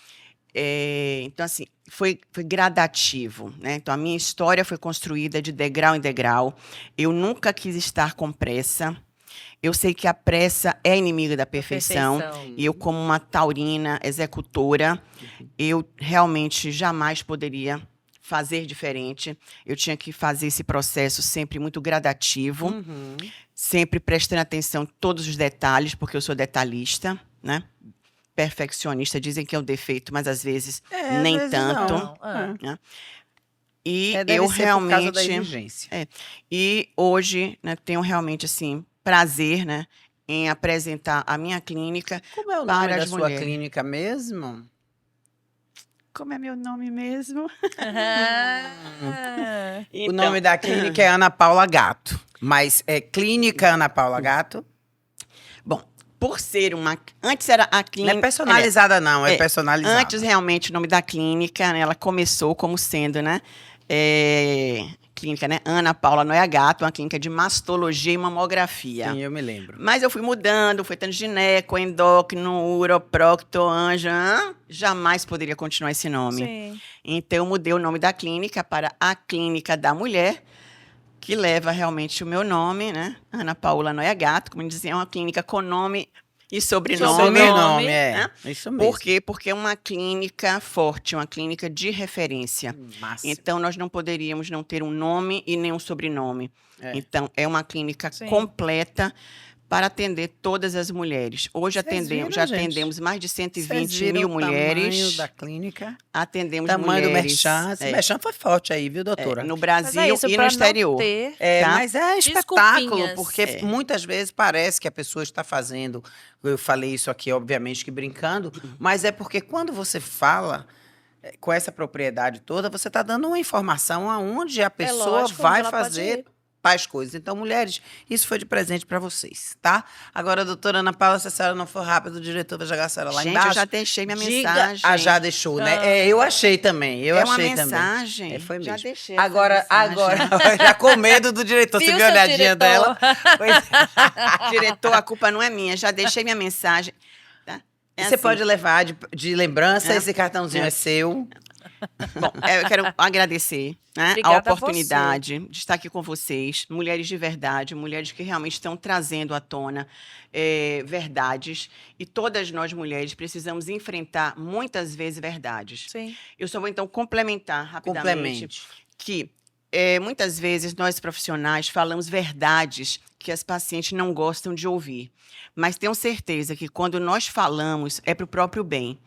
C: Então, assim, foi gradativo. Né? Então, a minha história foi construída de degrau em degrau. Eu nunca quis estar com pressa. Eu sei que a pressa é inimiga da perfeição. E eu, como uma taurina executora, eu realmente jamais poderia fazer diferente. Eu tinha que fazer esse processo sempre muito gradativo, sempre prestando atenção em todos os detalhes, porque eu sou detalhista, né? Perfeccionista, dizem que é um defeito, mas às vezes nem tanto. Né? E eu realmente, por causa da exigência. E hoje, né, tenho realmente assim prazer, né, em apresentar a minha clínica.
A: Como é o nome da sua clínica mesmo?
C: Como é meu nome mesmo?
A: O nome da clínica é Ana Paula Gatto. Mas é Clínica Ana Paula Gatto?
C: Bom, por ser uma... Antes era a clínica...
A: Não é personalizada, não. É personalizada.
C: Antes, realmente, o nome da clínica, né, ela começou como sendo, né? Clínica, né? Ana Paula Noia Gatto, uma clínica de mastologia e mamografia.
A: Sim, eu me lembro.
C: Mas eu fui mudando, fui tendo gineco, endócrino, uroprocto, anjo. Jamais poderia continuar esse nome.
B: Sim.
C: Então, eu mudei o nome da clínica para a Clínica da Mulher, que leva realmente o meu nome, né? Ana Paula Noia Gatto, como dizia, é uma clínica com nome e sobrenome.
A: Né? Isso mesmo.
C: Por quê? Porque é uma clínica forte, uma clínica de referência.
A: Máximo.
C: Então, nós não poderíamos não ter um nome e nem um sobrenome. Então, é uma clínica completa para atender todas as mulheres. Hoje atendemos mais de 120 mil mulheres.
A: Tamanho da clínica.
C: Atendemos
A: tamanho
C: mulheres.
A: Tamanho do merchan. Esse merchan foi forte aí, viu, doutora?
C: No Brasil e no exterior.
A: Tá? Mas é espetáculo, porque muitas vezes parece que a pessoa está fazendo... Eu falei isso aqui, obviamente, que brincando, mas é porque quando você fala com essa propriedade toda, você está dando uma informação aonde a pessoa vai fazer tais coisas. Então, mulheres, isso foi de presente para vocês, tá? Agora, doutora Ana Paula, se a senhora não for rápida, o diretor vai jogar a senhora lá embaixo.
C: Gente, eu já deixei minha mensagem.
A: Já deixou, né? Eu achei também. Eu achei
C: uma mensagem.
A: Também. Foi mesmo.
C: Já deixei.
A: Agora, já com medo do diretor. Você viu a olhadinha dela?
C: Diretor, a culpa não é minha. Já deixei minha mensagem. Tá? É
A: E você
C: assim.
A: pode levar de lembrança,
C: É.
A: esse cartãozinho é seu.
C: Bom, eu quero agradecer, né, a
B: Obrigada a
C: oportunidade de estar aqui com vocês, mulheres de verdade, mulheres que realmente estão trazendo à tona verdades. E todas nós, mulheres, precisamos enfrentar muitas vezes verdades.
B: Sim.
C: Eu só vou, então, complementar rapidamente
A: Complemente.
C: que muitas vezes nós profissionais falamos verdades que as pacientes não gostam de ouvir. Mas tenho certeza que quando nós falamos é para o próprio bem.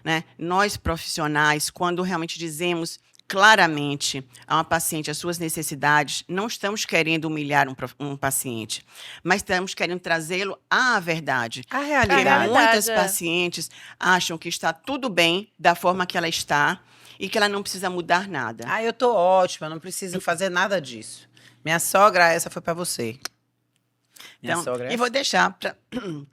C: Né? Nós, profissionais, quando realmente dizemos claramente a uma paciente as suas necessidades, não estamos querendo humilhar um paciente, mas estamos querendo trazê-lo à verdade.
A: A
C: Porque
A: realidade.
C: muitas
B: é.
C: pacientes acham que está tudo bem da forma que ela está e que ela não precisa mudar nada.
A: Ah, eu tô ótima, não preciso fazer nada disso. Minha sogra, essa foi pra você. Minha
C: Então,
A: sogra é
C: e vou deixar para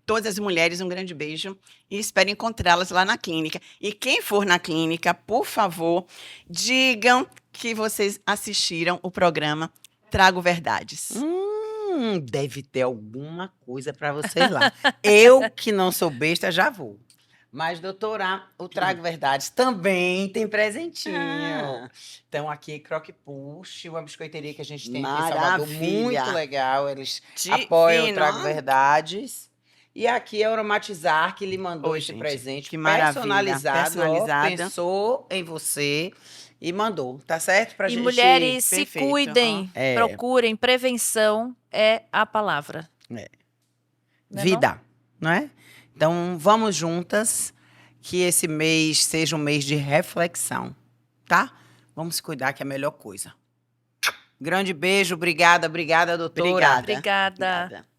C: todas as mulheres um grande beijo e espero encontrá-las lá na clínica. E quem for na clínica, por favor, digam que vocês assistiram o programa Trago Verdades.
A: Deve ter alguma coisa pra vocês lá. Eu, que não sou besta, já vou. Mas, doutora, o Trago Verdades também tem presentinho.
C: Ah.
A: Então, aqui, Croque Push, uma biscoiteria que a gente tem aqui em Salvador.
C: Maravilha.
A: Muito legal. Eles
C: Divino.
A: apoiam o Trago Verdades. E aqui é a Aromatizar, que lhe mandou
C: Ô,
A: esse
C: gente,
A: presente
C: que maravilha.
A: personalizado.
C: Personalizada.
A: Ó, pensou em você e mandou. Tá certo? Pra
B: E
A: gente...
B: mulheres, se
C: perfeito,
B: cuidem,
A: É.
B: procurem. Prevenção é a palavra.
A: É.
B: Não é
A: Vida, não é? Então, vamos juntas, que esse mês seja um mês de reflexão, tá? Vamos se cuidar, que é a melhor coisa. Grande beijo, obrigada, doutora.
C: Obrigada.
B: Obrigada.
C: Obrigada.